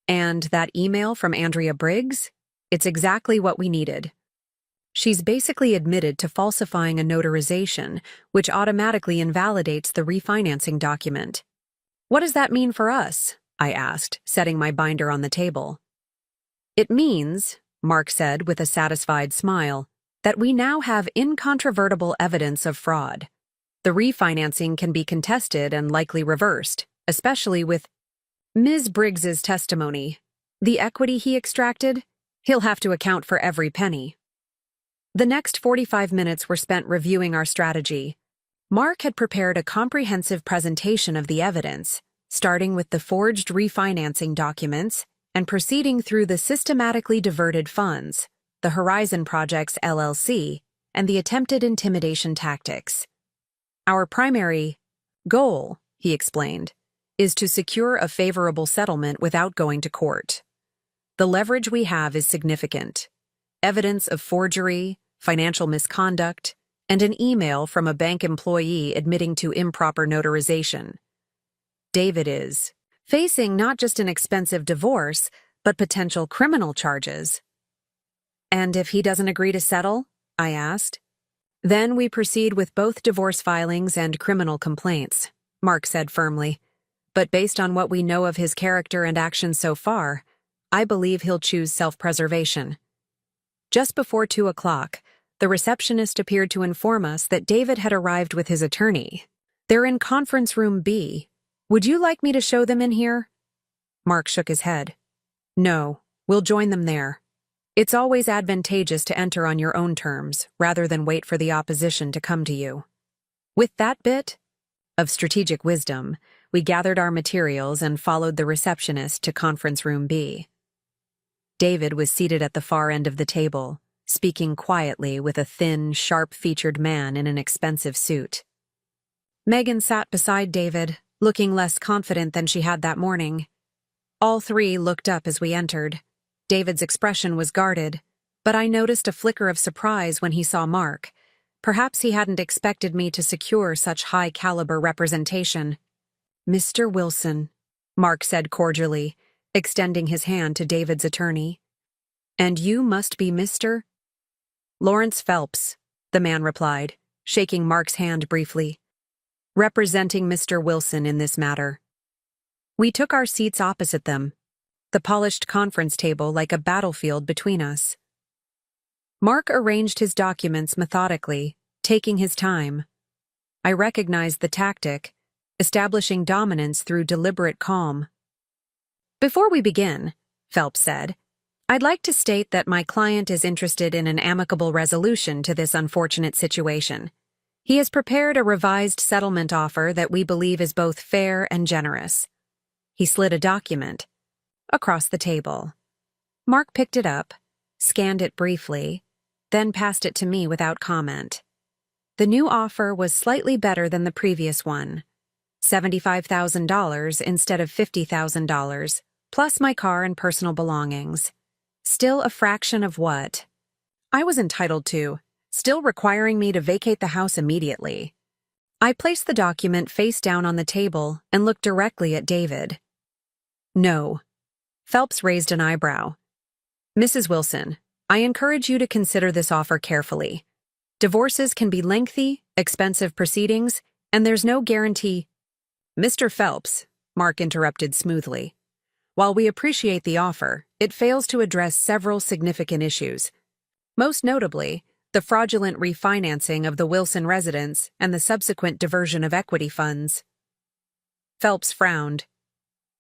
"And that email from Andrea Briggs? It's exactly what we needed. She's basically admitted to falsifying a notarization, which automatically invalidates the refinancing document. What does that mean for us?" I asked, setting my binder on the table. "It means," Mark said with a satisfied smile, "that we now have incontrovertible evidence of fraud. The refinancing can be contested and likely reversed, especially with Ms. Briggs's testimony. The equity he extracted? He'll have to account for every penny." The next 45 minutes were spent reviewing our strategy. Mark had prepared a comprehensive presentation of the evidence, starting with the forged refinancing documents and proceeding through the systematically diverted funds, the Horizon Projects LLC, and the attempted intimidation tactics. "Our primary goal," he explained, "is to secure a favorable settlement without going to court. The leverage we have is significant. Evidence of forgery, financial misconduct, and an email from a bank employee admitting to improper notarization. David is facing not just an expensive divorce, but potential criminal charges." "And if he doesn't agree to settle?" I asked. "Then we proceed with both divorce filings and criminal complaints," Mark said firmly. "But based on what we know of his character and actions so far, I believe he'll choose self-preservation." Just before 2 o'clock, the receptionist appeared to inform us that David had arrived with his attorney. "They're in conference room B. Would you like me to show them in here?" Mark shook his head. "No, we'll join them there. It's always advantageous to enter on your own terms, rather than wait for the opposition to come to you." With that bit of strategic wisdom, we gathered our materials and followed the receptionist to conference room B. David was seated at the far end of the table, speaking quietly with a thin, sharp-featured man in an expensive suit. Megan sat beside David, looking less confident than she had that morning. All three looked up as we entered. David's expression was guarded, but I noticed a flicker of surprise when he saw Mark. Perhaps he hadn't expected me to secure such high-caliber representation. "Mr. Wilson," Mark said cordially, extending his hand to David's attorney. "And you must be Mr. Lawrence Phelps," the man replied, shaking Mark's hand briefly, "representing Mr. Wilson in this matter." We took our seats opposite them, the polished conference table like a battlefield between us. Mark arranged his documents methodically, taking his time. I recognized the tactic, establishing dominance through deliberate calm. "Before we begin," Phelps said, "I'd like to state that my client is interested in an amicable resolution to this unfortunate situation. He has prepared a revised settlement offer that we believe is both fair and generous." He slid a document across the table. Mark picked it up, scanned it briefly, then passed it to me without comment. The new offer was slightly better than the previous one, $75,000 instead of $50,000, plus my car and personal belongings. Still a fraction of what I was entitled to, still requiring me to vacate the house immediately. I placed the document face down on the table and looked directly at David. "No." Phelps raised an eyebrow. "Mrs. Wilson, I encourage you to consider this offer carefully. Divorces can be lengthy, expensive proceedings, and there's no guarantee—" "Mr. Phelps," Mark interrupted smoothly, "while we appreciate the offer, it fails to address several significant issues. Most notably, the fraudulent refinancing of the Wilson residence and the subsequent diversion of equity funds." Phelps frowned.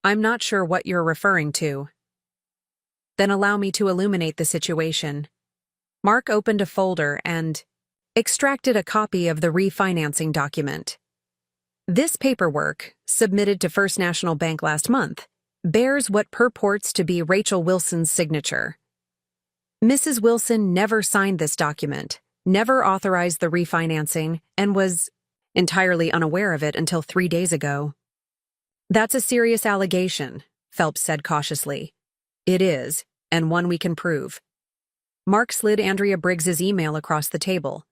"I'm not sure what you're referring to." "Then allow me to illuminate the situation." Mark opened a folder and extracted a copy of the refinancing document. "This paperwork, submitted to First National Bank last month, bears what purports to be Rachel Wilson's signature. Mrs. Wilson never signed this document, never authorized the refinancing, and was entirely unaware of it until 3 days ago." "That's a serious allegation," Phelps said cautiously. "It is, and one we can prove." Mark slid Andrea Briggs's email across the table.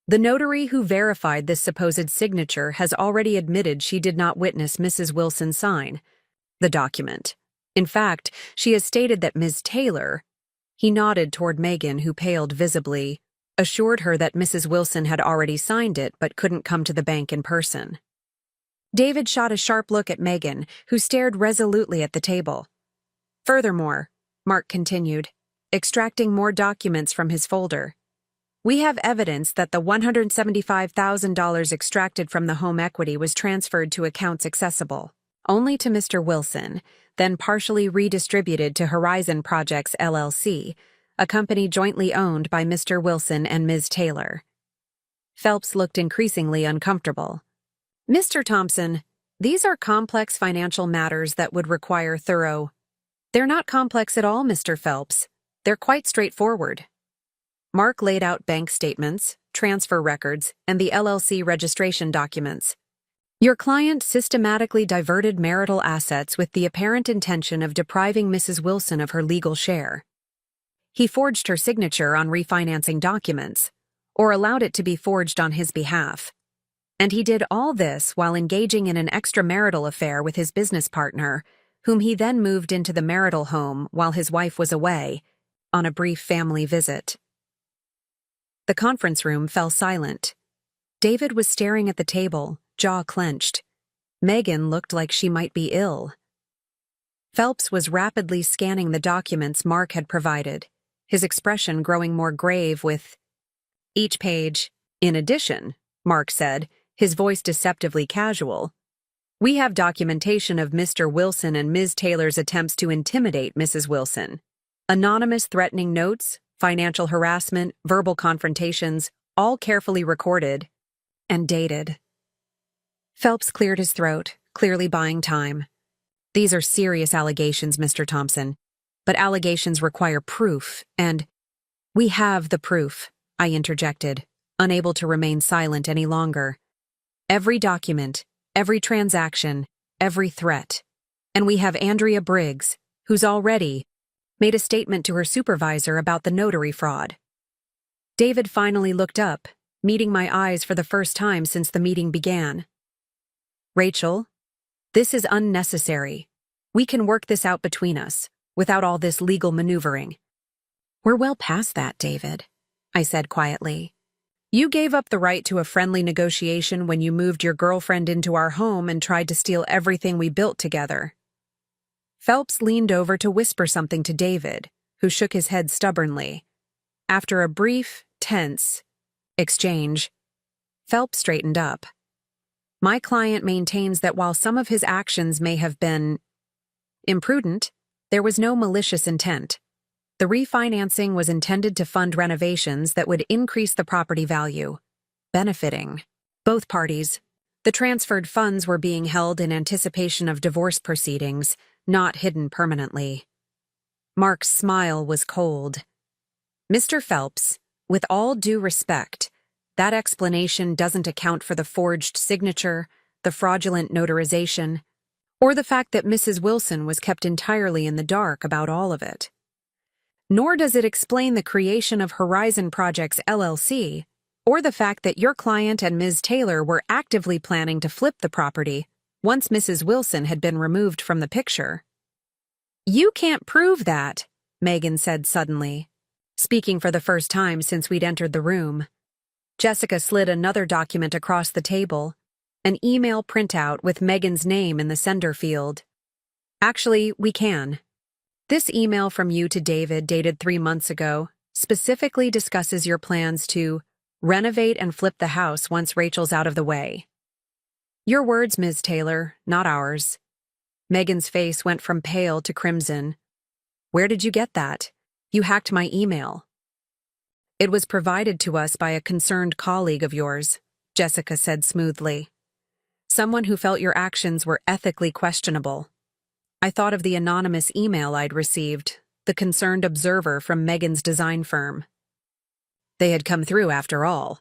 "The notary who verified this supposed signature has already admitted she did not witness Mrs. Wilson sign the document. In fact, she has stated that Ms. Taylor—" He nodded toward Megan, who paled visibly, assured her that Mrs. Wilson had already signed it but couldn't come to the bank in person. David shot a sharp look at Megan, who stared resolutely at the table. "Furthermore," Mark continued, extracting more documents from his folder, "we have evidence that the $175,000 extracted from the home equity was transferred to accounts accessible only to Mr. Wilson, then partially redistributed to Horizon Projects LLC, a company jointly owned by Mr. Wilson and Ms. Taylor." Phelps looked increasingly uncomfortable. "Mr. Thompson, these are complex financial matters that would require thorough—" "They're not complex at all, Mr. Phelps. They're quite straightforward." Mark laid out bank statements, transfer records, and the LLC registration documents. "Your client systematically diverted marital assets with the apparent intention of depriving Mrs. Wilson of her legal share. He forged her signature on refinancing documents, or allowed it to be forged on his behalf. And he did all this while engaging in an extramarital affair with his business partner, whom he then moved into the marital home while his wife was away, on a brief family visit." The conference room fell silent. David was staring at the table, jaw clenched. Megan looked like she might be ill. Phelps was rapidly scanning the documents Mark had provided, his expression growing more grave with each page. "In addition," Mark said, his voice deceptively casual, "we have documentation of Mr. Wilson and Ms. Taylor's attempts to intimidate Mrs. Wilson. Anonymous threatening notes, financial harassment, verbal confrontations, all carefully recorded and dated." Phelps cleared his throat, clearly buying time. "These are serious allegations, Mr. Thompson, but allegations require proof, and—" "We have the proof," I interjected, unable to remain silent any longer. "Every document, every transaction, every threat. And we have Andrea Briggs, who's already made a statement to her supervisor about the notary fraud." David finally looked up, meeting my eyes for the first time since the meeting began. "Rachel, this is unnecessary," We can work this out between us, without all this legal maneuvering. We're well past that, David, I said quietly. You gave up the right to a friendly negotiation when you moved your girlfriend into our home and tried to steal everything we built together. Phelps leaned over to whisper something to David, who shook his head stubbornly. After a brief, tense exchange, Phelps straightened up. My client maintains that while some of his actions may have been imprudent, there was no malicious intent. The refinancing was intended to fund renovations that would increase the property value, benefiting both parties. The transferred funds were being held in anticipation of divorce proceedings, not hidden permanently. Mark's smile was cold. Mr. Phelps, with all due respect, that explanation doesn't account for the forged signature, the fraudulent notarization, or the fact that Mrs. Wilson was kept entirely in the dark about all of it. Nor does it explain the creation of Horizon Projects LLC, or the fact that your client and Ms. Taylor were actively planning to flip the property once Mrs. Wilson had been removed from the picture. You can't prove that, Megan said suddenly, speaking for the first time since we'd entered the room. Jessica slid another document across the table, an email printout with Megan's name in the sender field. Actually, we can. This email from you to David, dated 3 months ago, specifically discusses your plans to renovate and flip the house once Rachel's out of the way. Your words, Ms. Taylor, not ours. Megan's face went from pale to crimson. Where did you get that? You hacked my email. It was provided to us by a concerned colleague of yours, Jessica said smoothly. Someone who felt your actions were ethically questionable. I thought of the anonymous email I'd received, the concerned observer from Megan's design firm. They had come through after all.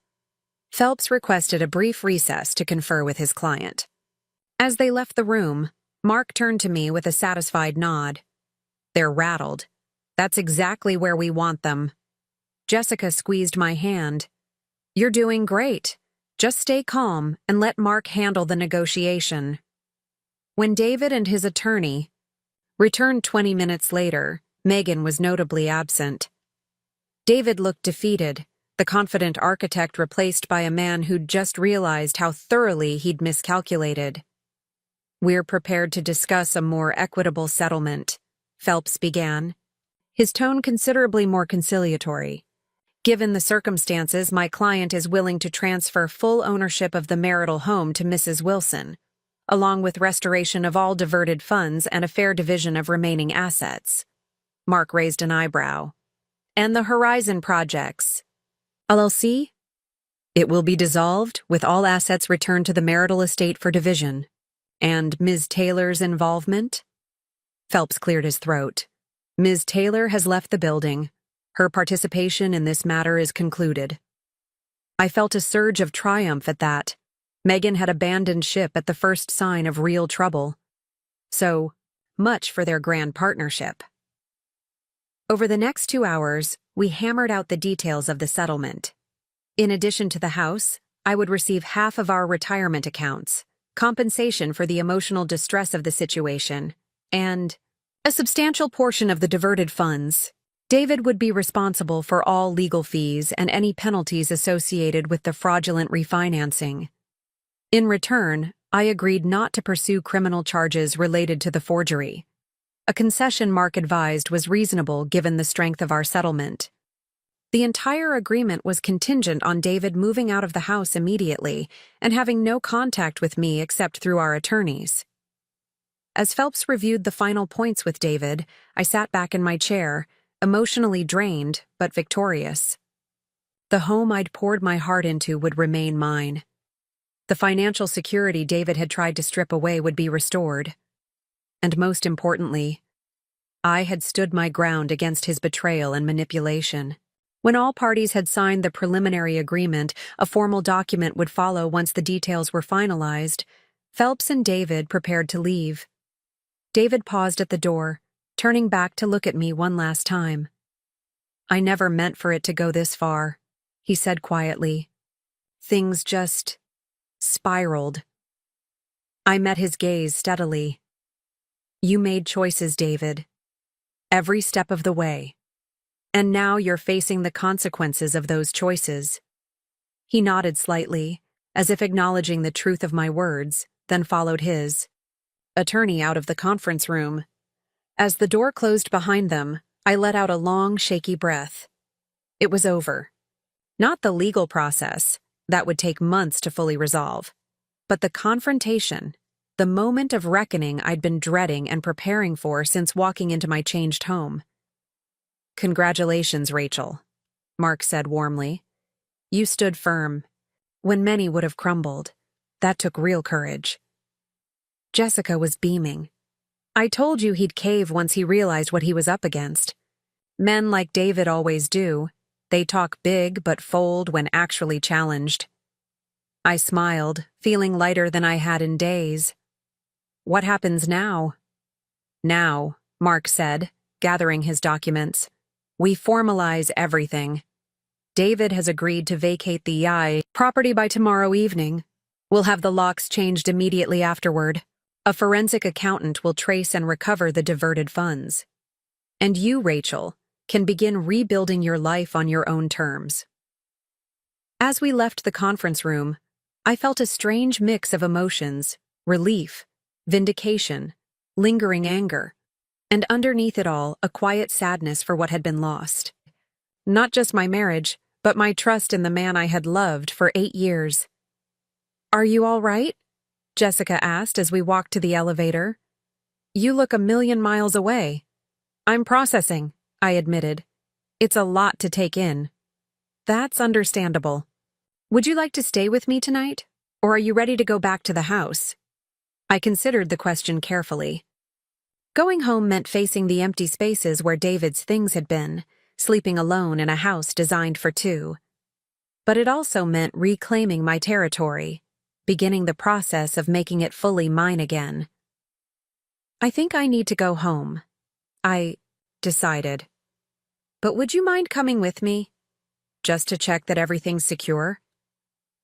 Phelps requested a brief recess to confer with his client. As they left the room, Mark turned to me with a satisfied nod. They're rattled. That's exactly where we want them. Jessica squeezed my hand. You're doing great. Just stay calm and let Mark handle the negotiation. When David and his attorney returned 20 minutes later, Megan was notably absent. David looked defeated, the confident architect replaced by a man who'd just realized how thoroughly he'd miscalculated. We're prepared to discuss a more equitable settlement, Phelps began, his tone considerably more conciliatory. Given the circumstances, my client is willing to transfer full ownership of the marital home to Mrs. Wilson, along with restoration of all diverted funds and a fair division of remaining assets. Mark raised an eyebrow. And the Horizon Projects LLC? It will be dissolved, with all assets returned to the marital estate for division. And Ms. Taylor's involvement? Phelps cleared his throat. Ms. Taylor has left the building. Her participation in this matter is concluded. I felt a surge of triumph at that. Megan had abandoned ship at the first sign of real trouble. So, much for their grand partnership. Over the next 2 hours, we hammered out the details of the settlement. In addition to the house, I would receive half of our retirement accounts, compensation for the emotional distress of the situation, and a substantial portion of the diverted funds. David would be responsible for all legal fees and any penalties associated with the fraudulent refinancing. In return, I agreed not to pursue criminal charges related to the forgery. A concession Mark advised was reasonable given the strength of our settlement. The entire agreement was contingent on David moving out of the house immediately and having no contact with me except through our attorneys. As Phelps reviewed the final points with David, I sat back in my chair, emotionally drained but victorious. The home I'd poured my heart into would remain mine. The financial security David had tried to strip away would be restored. And most importantly, I had stood my ground against his betrayal and manipulation. When all parties had signed the preliminary agreement, a formal document would follow once the details were finalized. Phelps and David prepared to leave. David paused at the door, turning back to look at me one last time. I never meant for it to go this far, he said quietly. Things just spiraled. I met his gaze steadily. You made choices, David. Every step of the way. And now you're facing the consequences of those choices. He nodded slightly, as if acknowledging the truth of my words, then followed his attorney out of the conference room. As the door closed behind them, I let out a long, shaky breath. It was over. Not the legal process, that would take months to fully resolve, but the confrontation, the moment of reckoning I'd been dreading and preparing for since walking into my changed home. "Congratulations, Rachel," Mark said warmly. "You stood firm. When many would have crumbled, that took real courage." Jessica was beaming. "I told you he'd cave once he realized what he was up against. Men like David always do. They talk big but fold when actually challenged." I smiled, feeling lighter than I had in days. "What happens now?" "Now," Mark said, gathering his documents, "we formalize everything. David has agreed to vacate the property by tomorrow evening. We'll have the locks changed immediately afterward. A forensic accountant will trace and recover the diverted funds. And you, Rachel, can begin rebuilding your life on your own terms." As we left the conference room, I felt a strange mix of emotions: relief, vindication, lingering anger, and underneath it all, a quiet sadness for what had been lost. Not just my marriage, but my trust in the man I had loved for 8 years. "Are you all right?" Jessica asked as we walked to the elevator. "You look a million miles away." "I'm processing," I admitted. "It's a lot to take in." "That's understandable. Would you like to stay with me tonight, or are you ready to go back to the house?" I considered the question carefully. Going home meant facing the empty spaces where David's things had been, sleeping alone in a house designed for two. But it also meant reclaiming my territory, beginning the process of making it fully mine again. "I think I need to go home," I decided. "But would you mind coming with me? Just to check that everything's secure?"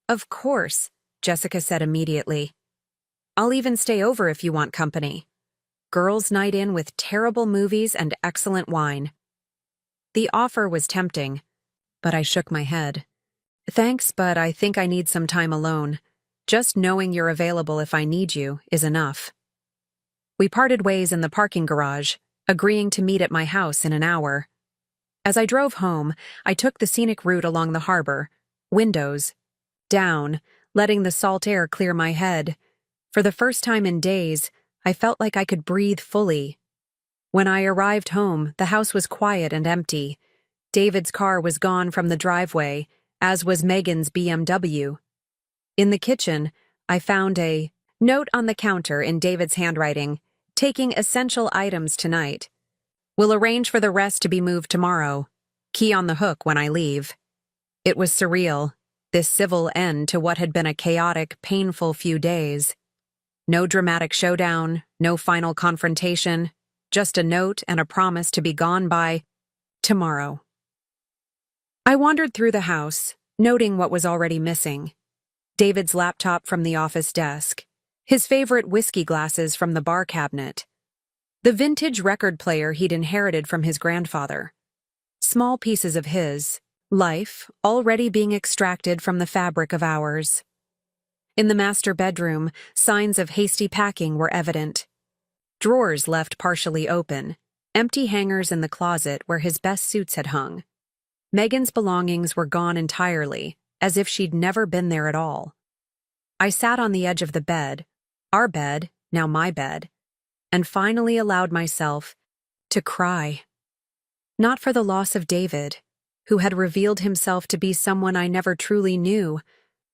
"Of course," Jessica said immediately. "I'll even stay over if you want company. Girls' night in with terrible movies and excellent wine." The offer was tempting, but I shook my head. "Thanks, but I think I need some time alone. Just knowing you're available if I need you is enough." We parted ways in the parking garage, agreeing to meet at my house in an hour. As I drove home, I took the scenic route along the harbor, windows down, letting the salt air clear my head. For the first time in days, I felt like I could breathe fully. When I arrived home, the house was quiet and empty. David's car was gone from the driveway, as was Megan's BMW. In the kitchen, I found a note on the counter in David's handwriting, "Taking essential items tonight. We'll arrange for the rest to be moved tomorrow. Key on the hook when I leave." It was surreal, this civil end to what had been a chaotic, painful few days. No dramatic showdown, no final confrontation, just a note and a promise to be gone by tomorrow. I wandered through the house, noting what was already missing. David's laptop from the office desk, his favorite whiskey glasses from the bar cabinet, the vintage record player he'd inherited from his grandfather. Small pieces of his life already being extracted from the fabric of ours. In the master bedroom, signs of hasty packing were evident. Drawers left partially open, empty hangers in the closet where his best suits had hung. Megan's belongings were gone entirely, as if she'd never been there at all. I sat on the edge of the bed, our bed, now my bed, and finally allowed myself to cry. Not for the loss of David, who had revealed himself to be someone I never truly knew,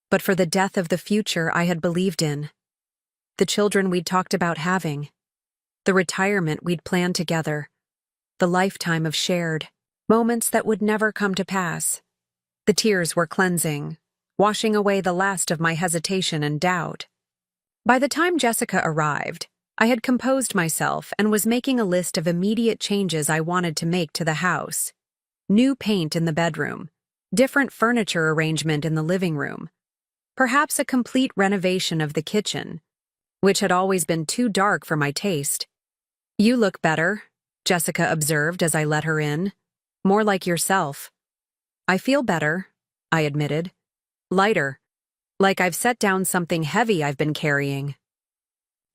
but for the death of the future I had believed in. The children we'd talked about having. The retirement we'd planned together. The lifetime of shared moments that would never come to pass. The tears were cleansing, washing away the last of my hesitation and doubt. By the time Jessica arrived, I had composed myself and was making a list of immediate changes I wanted to make to the house. New paint in the bedroom, different furniture arrangement in the living room, perhaps a complete renovation of the kitchen, which had always been too dark for my taste. You look better, Jessica observed as I let her in. More like yourself. I feel better, I admitted. Lighter. Like I've set down something heavy I've been carrying.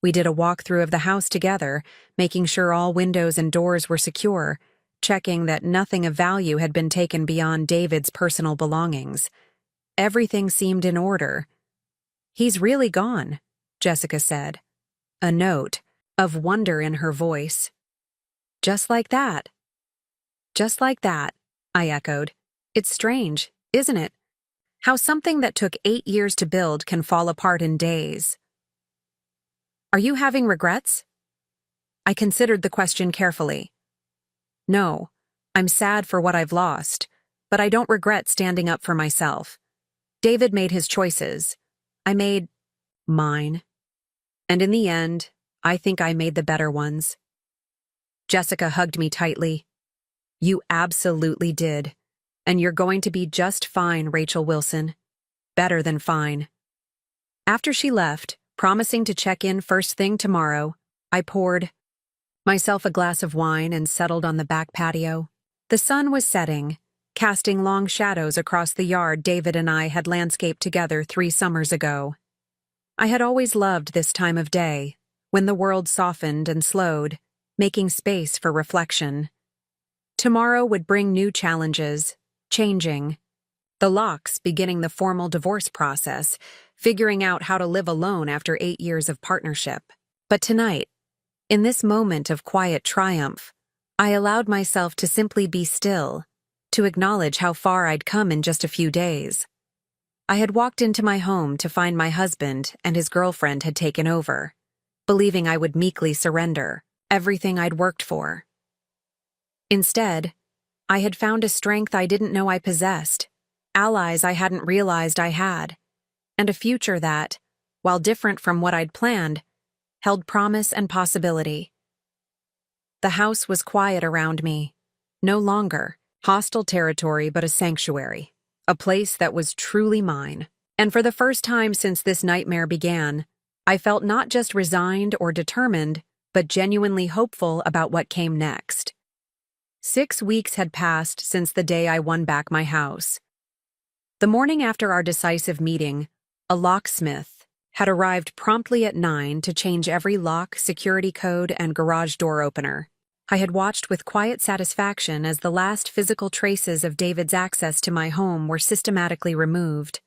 We did a walkthrough of the house together, making sure all windows and doors were secure, checking that nothing of value had been taken beyond David's personal belongings. Everything seemed in order. He's really gone, Jessica said, a note of wonder in her voice. Just like that. Just like that, I echoed. It's strange, isn't it? How something that took 8 years to build can fall apart in days. Are you having regrets? I considered the question carefully. No, I'm sad for what I've lost, but I don't regret standing up for myself. David made his choices. I made mine. And in the end, I think I made the better ones. Jessica hugged me tightly. You absolutely did. And you're going to be just fine, Rachel Wilson. Better than fine. After she left, promising to check in first thing tomorrow, I poured myself a glass of wine and settled on the back patio. The sun was setting, casting long shadows across the yard David and I had landscaped together 3 summers ago. I had always loved this time of day, when the world softened and slowed, making space for reflection. Tomorrow would bring new challenges, changing. The Locks beginning the formal divorce process, figuring out how to live alone after 8 years of partnership. But tonight, in this moment of quiet triumph, I allowed myself to simply be still, to acknowledge how far I'd come in just a few days. I had walked into my home to find my husband and his girlfriend had taken over, believing I would meekly surrender everything I'd worked for. Instead, I had found a strength I didn't know I possessed, allies I hadn't realized I had, and a future that, while different from what I'd planned, held promise and possibility. The house was quiet around me, no longer hostile territory but a sanctuary, a place that was truly mine. And for the first time since this nightmare began, I felt not just resigned or determined, but genuinely hopeful about what came next. 6 weeks had passed since the day I won back my house. The morning after our decisive meeting, a locksmith had arrived promptly at 9 to change every lock, security code, and garage door opener. I had watched with quiet satisfaction as the last physical traces of David's access to my home were systematically removed.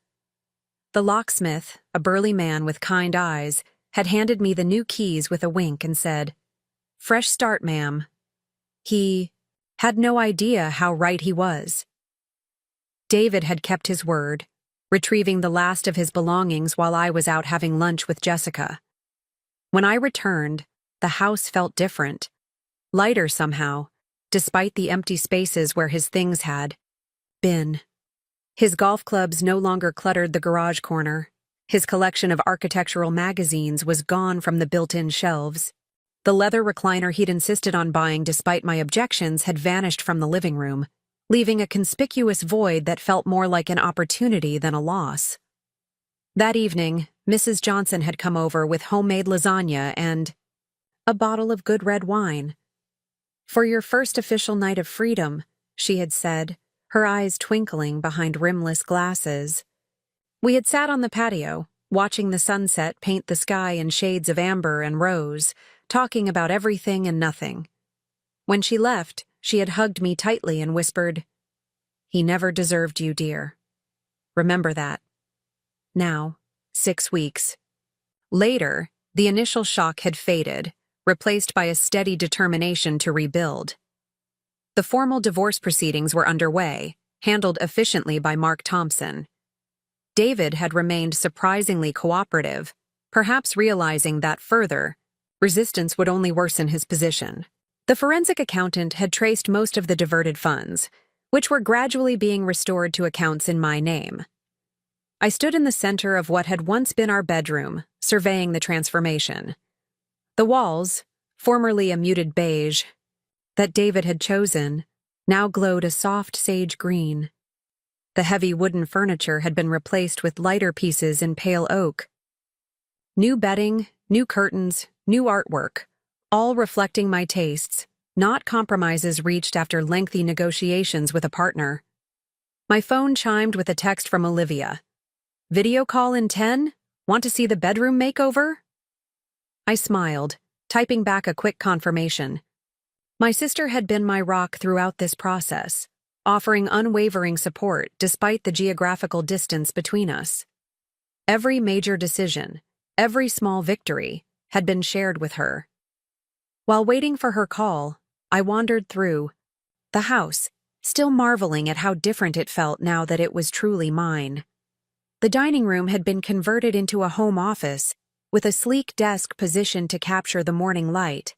The locksmith, a burly man with kind eyes, had handed me the new keys with a wink and said, "Fresh start, ma'am." He had no idea how right he was. David had kept his word, retrieving the last of his belongings while I was out having lunch with Jessica. When I returned, the house felt different, lighter somehow, despite the empty spaces where his things had been. His golf clubs no longer cluttered the garage corner. His collection of architectural magazines was gone from the built-in shelves. The leather recliner he'd insisted on buying despite my objections had vanished from the living room, leaving a conspicuous void that felt more like an opportunity than a loss. That evening, Mrs. Johnson had come over with homemade lasagna and a bottle of good red wine. "For your first official night of freedom," she had said, her eyes twinkling behind rimless glasses. We had sat on the patio, watching the sunset paint the sky in shades of amber and rose, talking about everything and nothing. When she left, she had hugged me tightly and whispered, "He never deserved you, dear. Remember that." Now, 6 weeks. Later, the initial shock had faded, replaced by a steady determination to rebuild. The formal divorce proceedings were underway, handled efficiently by Mark Thompson. David had remained surprisingly cooperative, perhaps realizing that further resistance would only worsen his position. The forensic accountant had traced most of the diverted funds, which were gradually being restored to accounts in my name. I stood in the center of what had once been our bedroom, surveying the transformation. The walls, formerly a muted beige, that David had chosen, now glowed a soft sage green. The heavy wooden furniture had been replaced with lighter pieces in pale oak. New bedding, new curtains, new artwork, all reflecting my tastes, not compromises reached after lengthy negotiations with a partner. My phone chimed with a text from Olivia. "Video call in 10? Want to see the bedroom makeover?" I smiled, typing back a quick confirmation. My sister had been my rock throughout this process, offering unwavering support despite the geographical distance between us. Every major decision, every small victory, had been shared with her. While waiting for her call, I wandered through the house, still marveling at how different it felt now that it was truly mine. The dining room had been converted into a home office, with a sleek desk positioned to capture the morning light.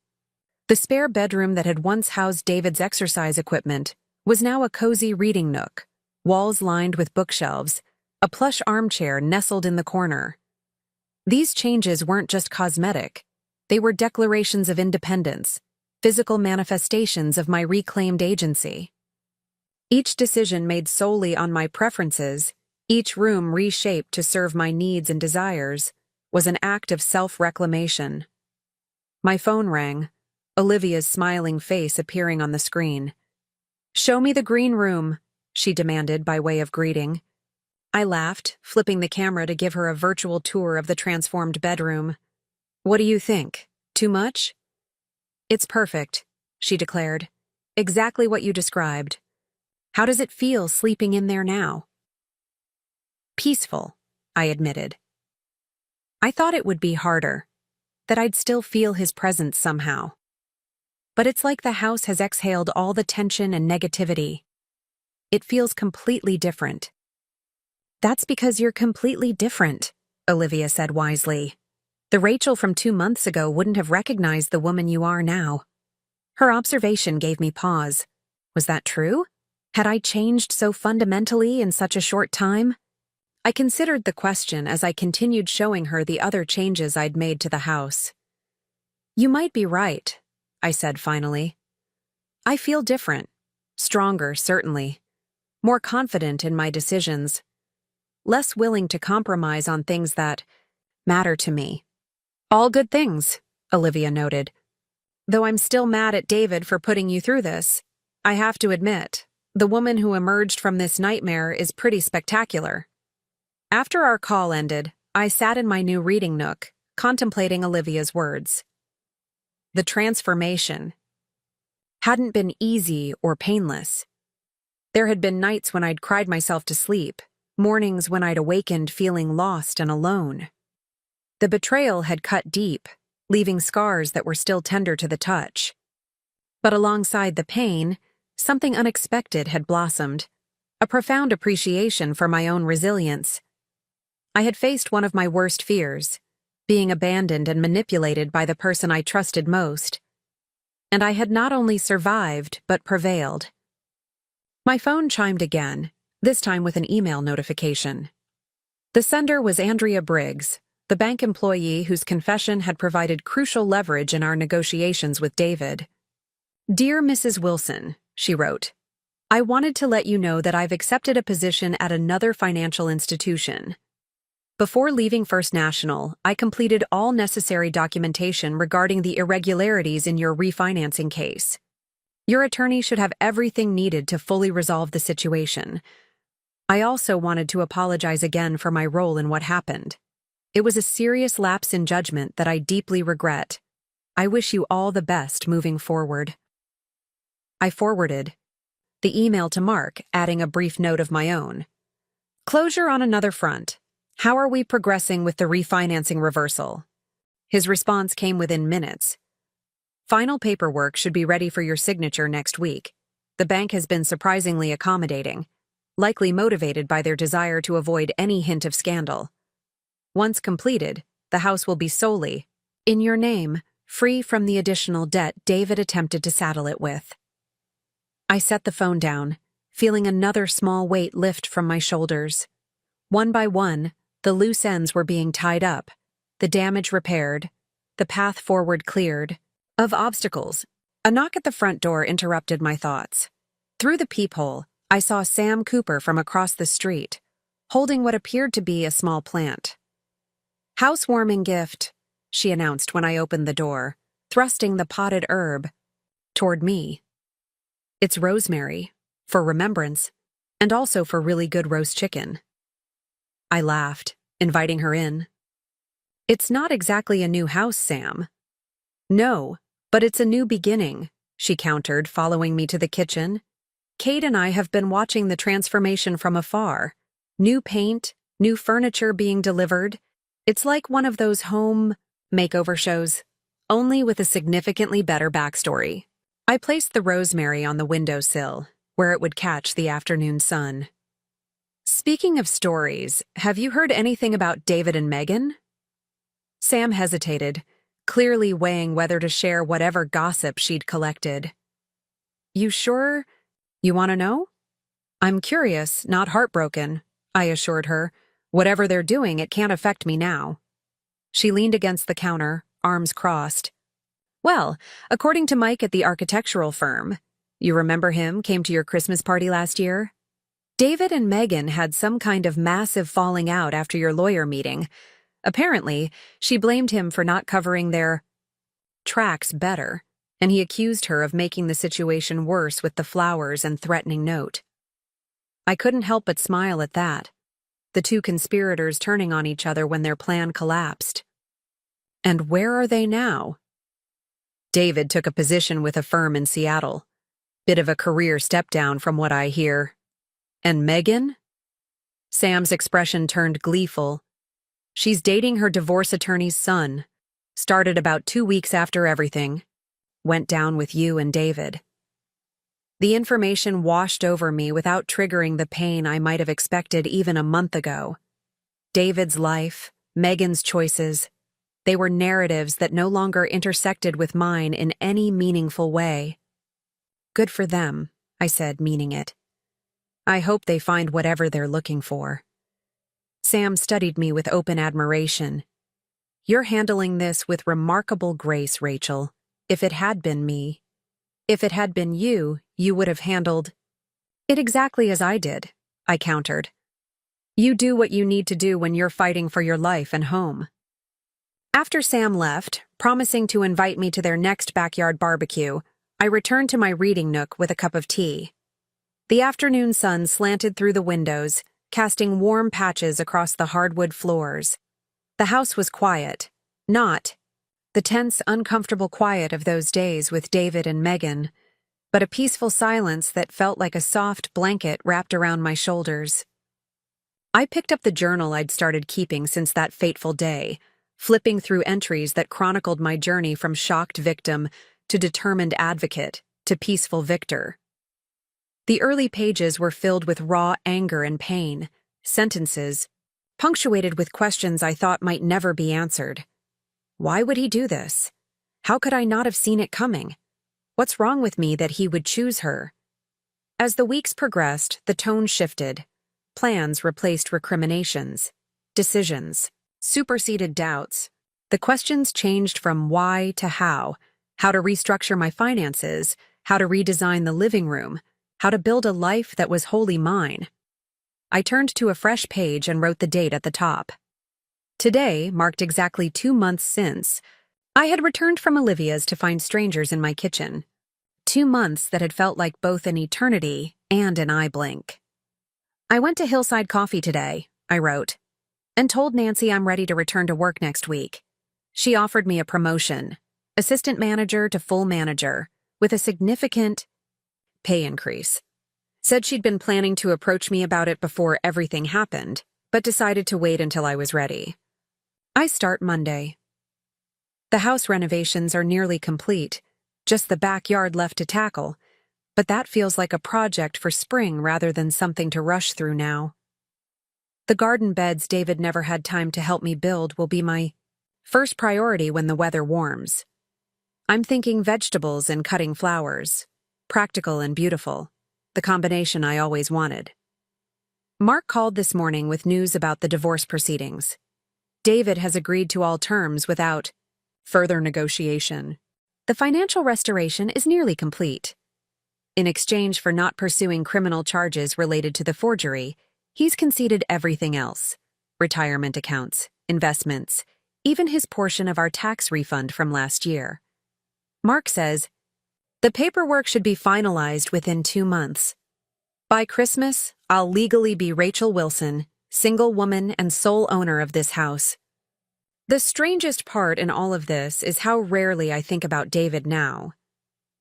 The spare bedroom that had once housed David's exercise equipment was now a cozy reading nook, walls lined with bookshelves, a plush armchair nestled in the corner. These changes weren't just cosmetic. They were declarations of independence, physical manifestations of my reclaimed agency. Each decision made solely on my preferences, each room reshaped to serve my needs and desires, was an act of self-reclamation. My phone rang, Olivia's smiling face appearing on the screen. "Show me the green room," she demanded by way of greeting. I laughed, flipping the camera to give her a virtual tour of the transformed bedroom. "What do you think? Too much?" "It's perfect," she declared. "Exactly what you described. How does it feel sleeping in there now?" "Peaceful," I admitted. I thought it would be harder, that I'd still feel his presence somehow. But it's like the house has exhaled all the tension and negativity. It feels completely different. "That's because you're completely different," Olivia said wisely. "The Rachel from 2 months ago wouldn't have recognized the woman you are now." Her observation gave me pause. Was that true? Had I changed so fundamentally in such a short time? I considered the question as I continued showing her the other changes I'd made to the house. "You might be right," I said finally. "I feel different. Stronger, certainly. More confident in my decisions. Less willing to compromise on things that matter to me." "All good things," Olivia noted. "Though I'm still mad at David for putting you through this. I have to admit, the woman who emerged from this nightmare is pretty spectacular." After our call ended, I sat in my new reading nook, contemplating Olivia's words. The transformation hadn't been easy or painless. There had been nights when I'd cried myself to sleep, mornings when I'd awakened feeling lost and alone. The betrayal had cut deep, leaving scars that were still tender to the touch. But alongside the pain, something unexpected had blossomed, a profound appreciation for my own resilience. I had faced one of my worst fears, being abandoned and manipulated by the person I trusted most. And I had not only survived, but prevailed. My phone chimed again, this time with an email notification. The sender was Andrea Briggs, the bank employee whose confession had provided crucial leverage in our negotiations with David. "Dear Mrs. Wilson," she wrote, "I wanted to let you know that I've accepted a position at another financial institution. Before leaving First National, I completed all necessary documentation regarding the irregularities in your refinancing case. Your attorney should have everything needed to fully resolve the situation. I also wanted to apologize again for my role in what happened. It was a serious lapse in judgment that I deeply regret. I wish you all the best moving forward." I forwarded the email to Mark, adding a brief note of my own. "Closure on another front. How are we progressing with the refinancing reversal?" His response came within minutes. "Final paperwork should be ready for your signature next week. The bank has been surprisingly accommodating, likely motivated by their desire to avoid any hint of scandal. Once completed, the house will be solely in your name, free from the additional debt David attempted to saddle it with." I set the phone down, feeling another small weight lift from my shoulders. One by one, the loose ends were being tied up, the damage repaired, the path forward cleared. Of obstacles, a knock at the front door interrupted my thoughts. Through the peephole, I saw Sam Cooper from across the street, holding what appeared to be a small plant. "Housewarming gift," she announced when I opened the door. thrusting the potted herb toward me. It's rosemary, for remembrance, and also for really good roast chicken. I laughed, inviting her in. It's not exactly a new house, Sam. No, but it's a new beginning, she countered, following me to the kitchen. Kate and I have been watching the transformation from afar. New paint, new furniture being delivered. It's like one of those home makeover shows, only with a significantly better backstory. I placed the rosemary on the windowsill, where it would catch the afternoon sun. Speaking of stories, have you heard anything about David and Megan? Sam hesitated, clearly weighing whether to share whatever gossip she'd collected. You sure you want to know? I'm curious, not heartbroken, I assured her. Whatever they're doing, it can't affect me now. She leaned against the counter, arms crossed. Well, according to Mike at the architectural firm, you remember him, came to your Christmas party last year? David and Megan had some kind of massive falling out after your lawyer meeting. Apparently, she blamed him for not covering their tracks better, and he accused her of making the situation worse with the flowers and threatening note. I couldn't help but smile at that, the two conspirators turning on each other when their plan collapsed. And where are they now? David took a position with a firm in Seattle. Bit of a career step down from what I hear. And Megan? Sam's expression turned gleeful. She's dating her divorce attorney's son. Started about 2 weeks after everything. Went down with you and David. The information washed over me without triggering the pain I might have expected even a month ago. David's life, Megan's choices, they were narratives that no longer intersected with mine in any meaningful way. Good for them, I said, meaning it. I hope they find whatever they're looking for. Sam studied me with open admiration. You're handling this with remarkable grace, Rachel. If it had been me, if it had been you, you would have handled it exactly as I did, I countered. You do what you need to do when you're fighting for your life and home. After Sam left, promising to invite me to their next backyard barbecue, I returned to my reading nook with a cup of tea. The afternoon sun slanted through the windows, casting warm patches across the hardwood floors. The house was quiet, not the tense, uncomfortable quiet of those days with David and Megan, but a peaceful silence that felt like a soft blanket wrapped around my shoulders. I picked up the journal I'd started keeping since that fateful day, flipping through entries that chronicled my journey from shocked victim to determined advocate to peaceful victor. The early pages were filled with raw anger and pain, sentences, punctuated with questions I thought might never be answered. Why would he do this? How could I not have seen it coming? What's wrong with me that he would choose her? As the weeks progressed, the tone shifted. Plans replaced recriminations. Decisions superseded doubts. The questions changed from why to how to restructure my finances, how to redesign the living room, how to build a life that was wholly mine. I turned to a fresh page and wrote the date at the top. Today marked exactly 2 months since I had returned from Olivia's to find strangers in my kitchen. 2 months that had felt like both an eternity and an eye blink. I went to Hillside Coffee today, I wrote, and told Nancy I'm ready to return to work next week. She offered me a promotion, assistant manager to full manager, with a significant pay increase. Said she'd been planning to approach me about it before everything happened, but decided to wait until I was ready. I start Monday. The house renovations are nearly complete, just the backyard left to tackle, but that feels like a project for spring rather than something to rush through now. The garden beds David never had time to help me build will be my first priority when the weather warms. I'm thinking vegetables and cutting flowers, practical and beautiful, the combination I always wanted. Mark called this morning with news about the divorce proceedings. David has agreed to all terms without further negotiation. The financial restoration is nearly complete. In exchange for not pursuing criminal charges related to the forgery, he's conceded everything else: retirement accounts, investments, even his portion of our tax refund from last year. Mark says, the paperwork should be finalized within 2 months. By Christmas, I'll legally be Rachel Wilson, single woman and sole owner of this house. The strangest part in all of this is how rarely I think about David now.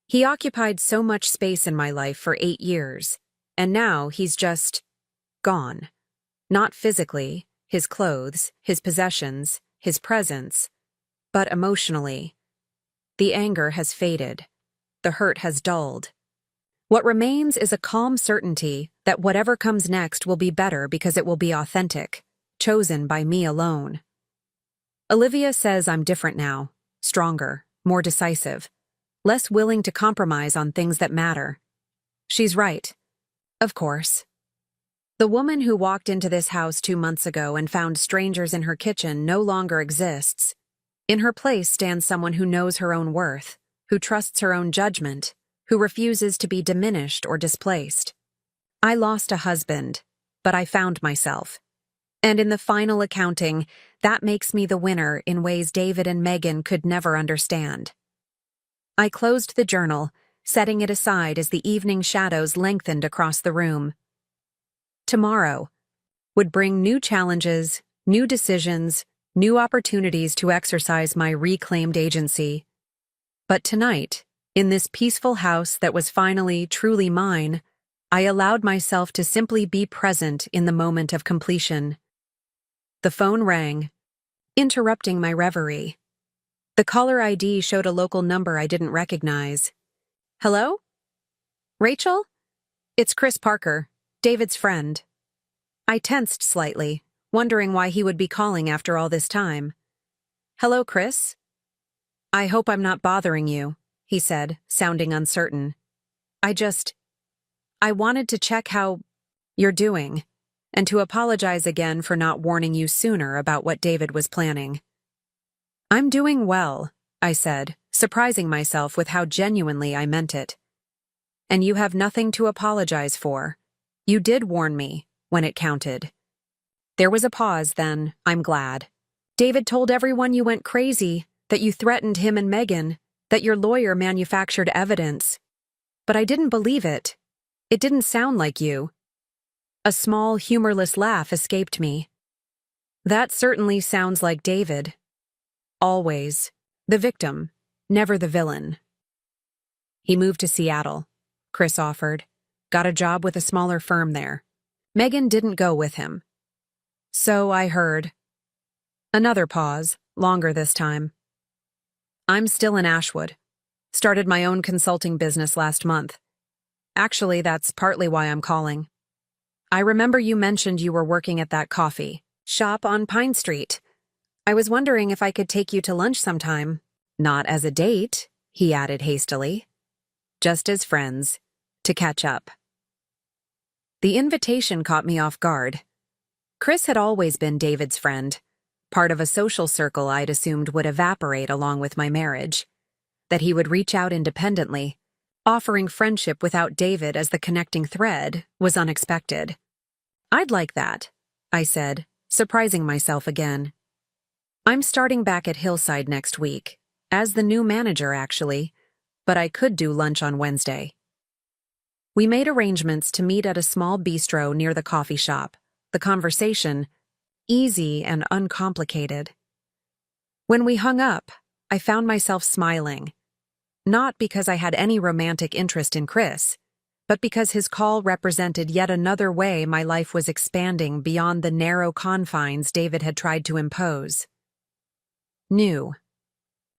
He occupied so much space in my life for 8 years, and now he's just gone. Not physically, his clothes, his possessions, his presence, but emotionally. The anger has faded. The hurt has dulled. What remains is a calm certainty that whatever comes next will be better because it will be authentic, chosen by me alone. Olivia says I'm different now, stronger, more decisive, less willing to compromise on things that matter. She's right. Of course. The woman who walked into this house 2 months ago and found strangers in her kitchen no longer exists. In her place stands someone who knows her own worth, who trusts her own judgment, who refuses to be diminished or displaced. I lost a husband, but I found myself. And in the final accounting, that makes me the winner in ways David and Megan could never understand. I closed the journal, setting it aside as the evening shadows lengthened across the room. Tomorrow would bring new challenges, new decisions, new opportunities to exercise my reclaimed agency. But tonight, in this peaceful house that was finally truly mine, I allowed myself to simply be present in the moment of completion. The phone rang, interrupting my reverie. The caller ID showed a local number I didn't recognize. Hello? Rachel? It's Chris Parker, David's friend. I tensed slightly, wondering why he would be calling after all this time. Hello, Chris? I hope I'm not bothering you, he said, sounding uncertain. I wanted to check how you're doing, and to apologize again for not warning you sooner about what David was planning. I'm doing well, I said, surprising myself with how genuinely I meant it. And you have nothing to apologize for. You did warn me, when it counted. There was a pause then, I'm glad. David told everyone you went crazy, that you threatened him and Megan, that your lawyer manufactured evidence. But I didn't believe it. It didn't sound like you. A small, humorless laugh escaped me. That certainly sounds like David. Always. The victim, never the villain. He moved to Seattle, Chris offered. Got a job with a smaller firm there. Megan didn't go with him. So I heard. Another pause, longer this time. I'm still in Ashwood. Started my own consulting business last month. Actually, that's partly why I'm calling. I remember you mentioned you were working at that coffee shop on Pine Street. I was wondering if I could take you to lunch sometime. Not as a date, he added hastily. Just as friends, to catch up. The invitation caught me off guard. Chris had always been David's friend, part of a social circle I'd assumed would evaporate along with my marriage. That he would reach out independently, offering friendship without David as the connecting thread, was unexpected. I'd like that, I said, surprising myself again. I'm starting back at Hillside next week, as the new manager actually, but I could do lunch on Wednesday. We made arrangements to meet at a small bistro near the coffee shop, the conversation easy and uncomplicated. When we hung up, I found myself smiling. Not because I had any romantic interest in Chris, but because his call represented yet another way my life was expanding beyond the narrow confines David had tried to impose. New.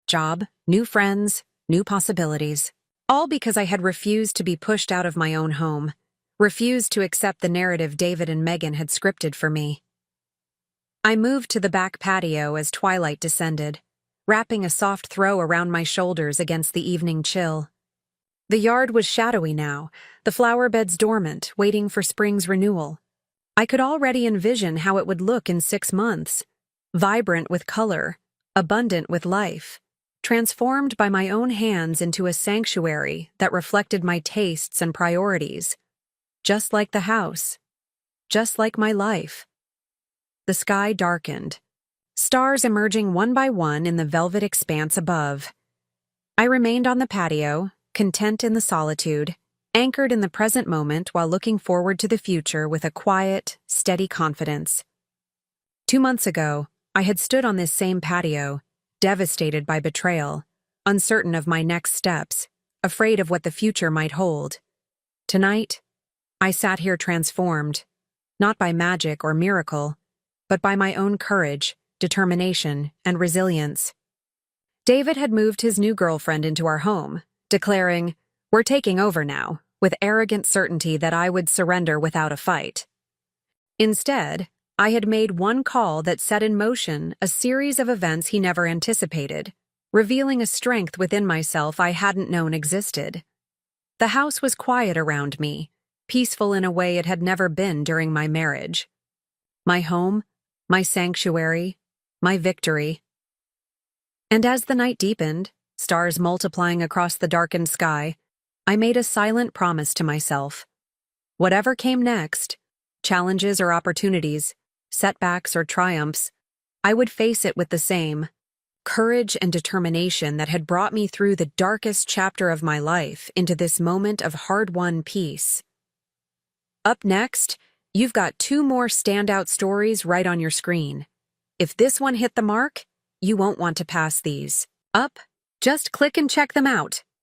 Job, new friends, new possibilities. All because I had refused to be pushed out of my own home, refused to accept the narrative David and Megan had scripted for me. I moved to the back patio as twilight descended, wrapping a soft throw around my shoulders against the evening chill. The yard was shadowy now, the flower beds dormant, waiting for spring's renewal. I could already envision how it would look in 6 months, vibrant with color, abundant with life, transformed by my own hands into a sanctuary that reflected my tastes and priorities. Just like the house. Just like my life. The sky darkened, stars emerging one by one in the velvet expanse above. I remained on the patio, content in the solitude, anchored in the present moment while looking forward to the future with a quiet, steady confidence. 2 months ago, I had stood on this same patio, devastated by betrayal, uncertain of my next steps, afraid of what the future might hold. Tonight, I sat here transformed, not by magic or miracle, but by my own courage, determination, and resilience. David had moved his new girlfriend into our home, declaring, "We're taking over now," with arrogant certainty that I would surrender without a fight. Instead, I had made one call that set in motion a series of events he never anticipated, revealing a strength within myself I hadn't known existed. The house was quiet around me, peaceful in a way it had never been during my marriage. My home, my sanctuary, my victory. And as the night deepened, stars multiplying across the darkened sky, I made a silent promise to myself. Whatever came next, challenges or opportunities, setbacks or triumphs, I would face it with the same courage and determination that had brought me through the darkest chapter of my life into this moment of hard-won peace. Up next, you've got 2 more standout stories right on your screen. If this one hit the mark, you won't want to pass these up. Just click and check them out.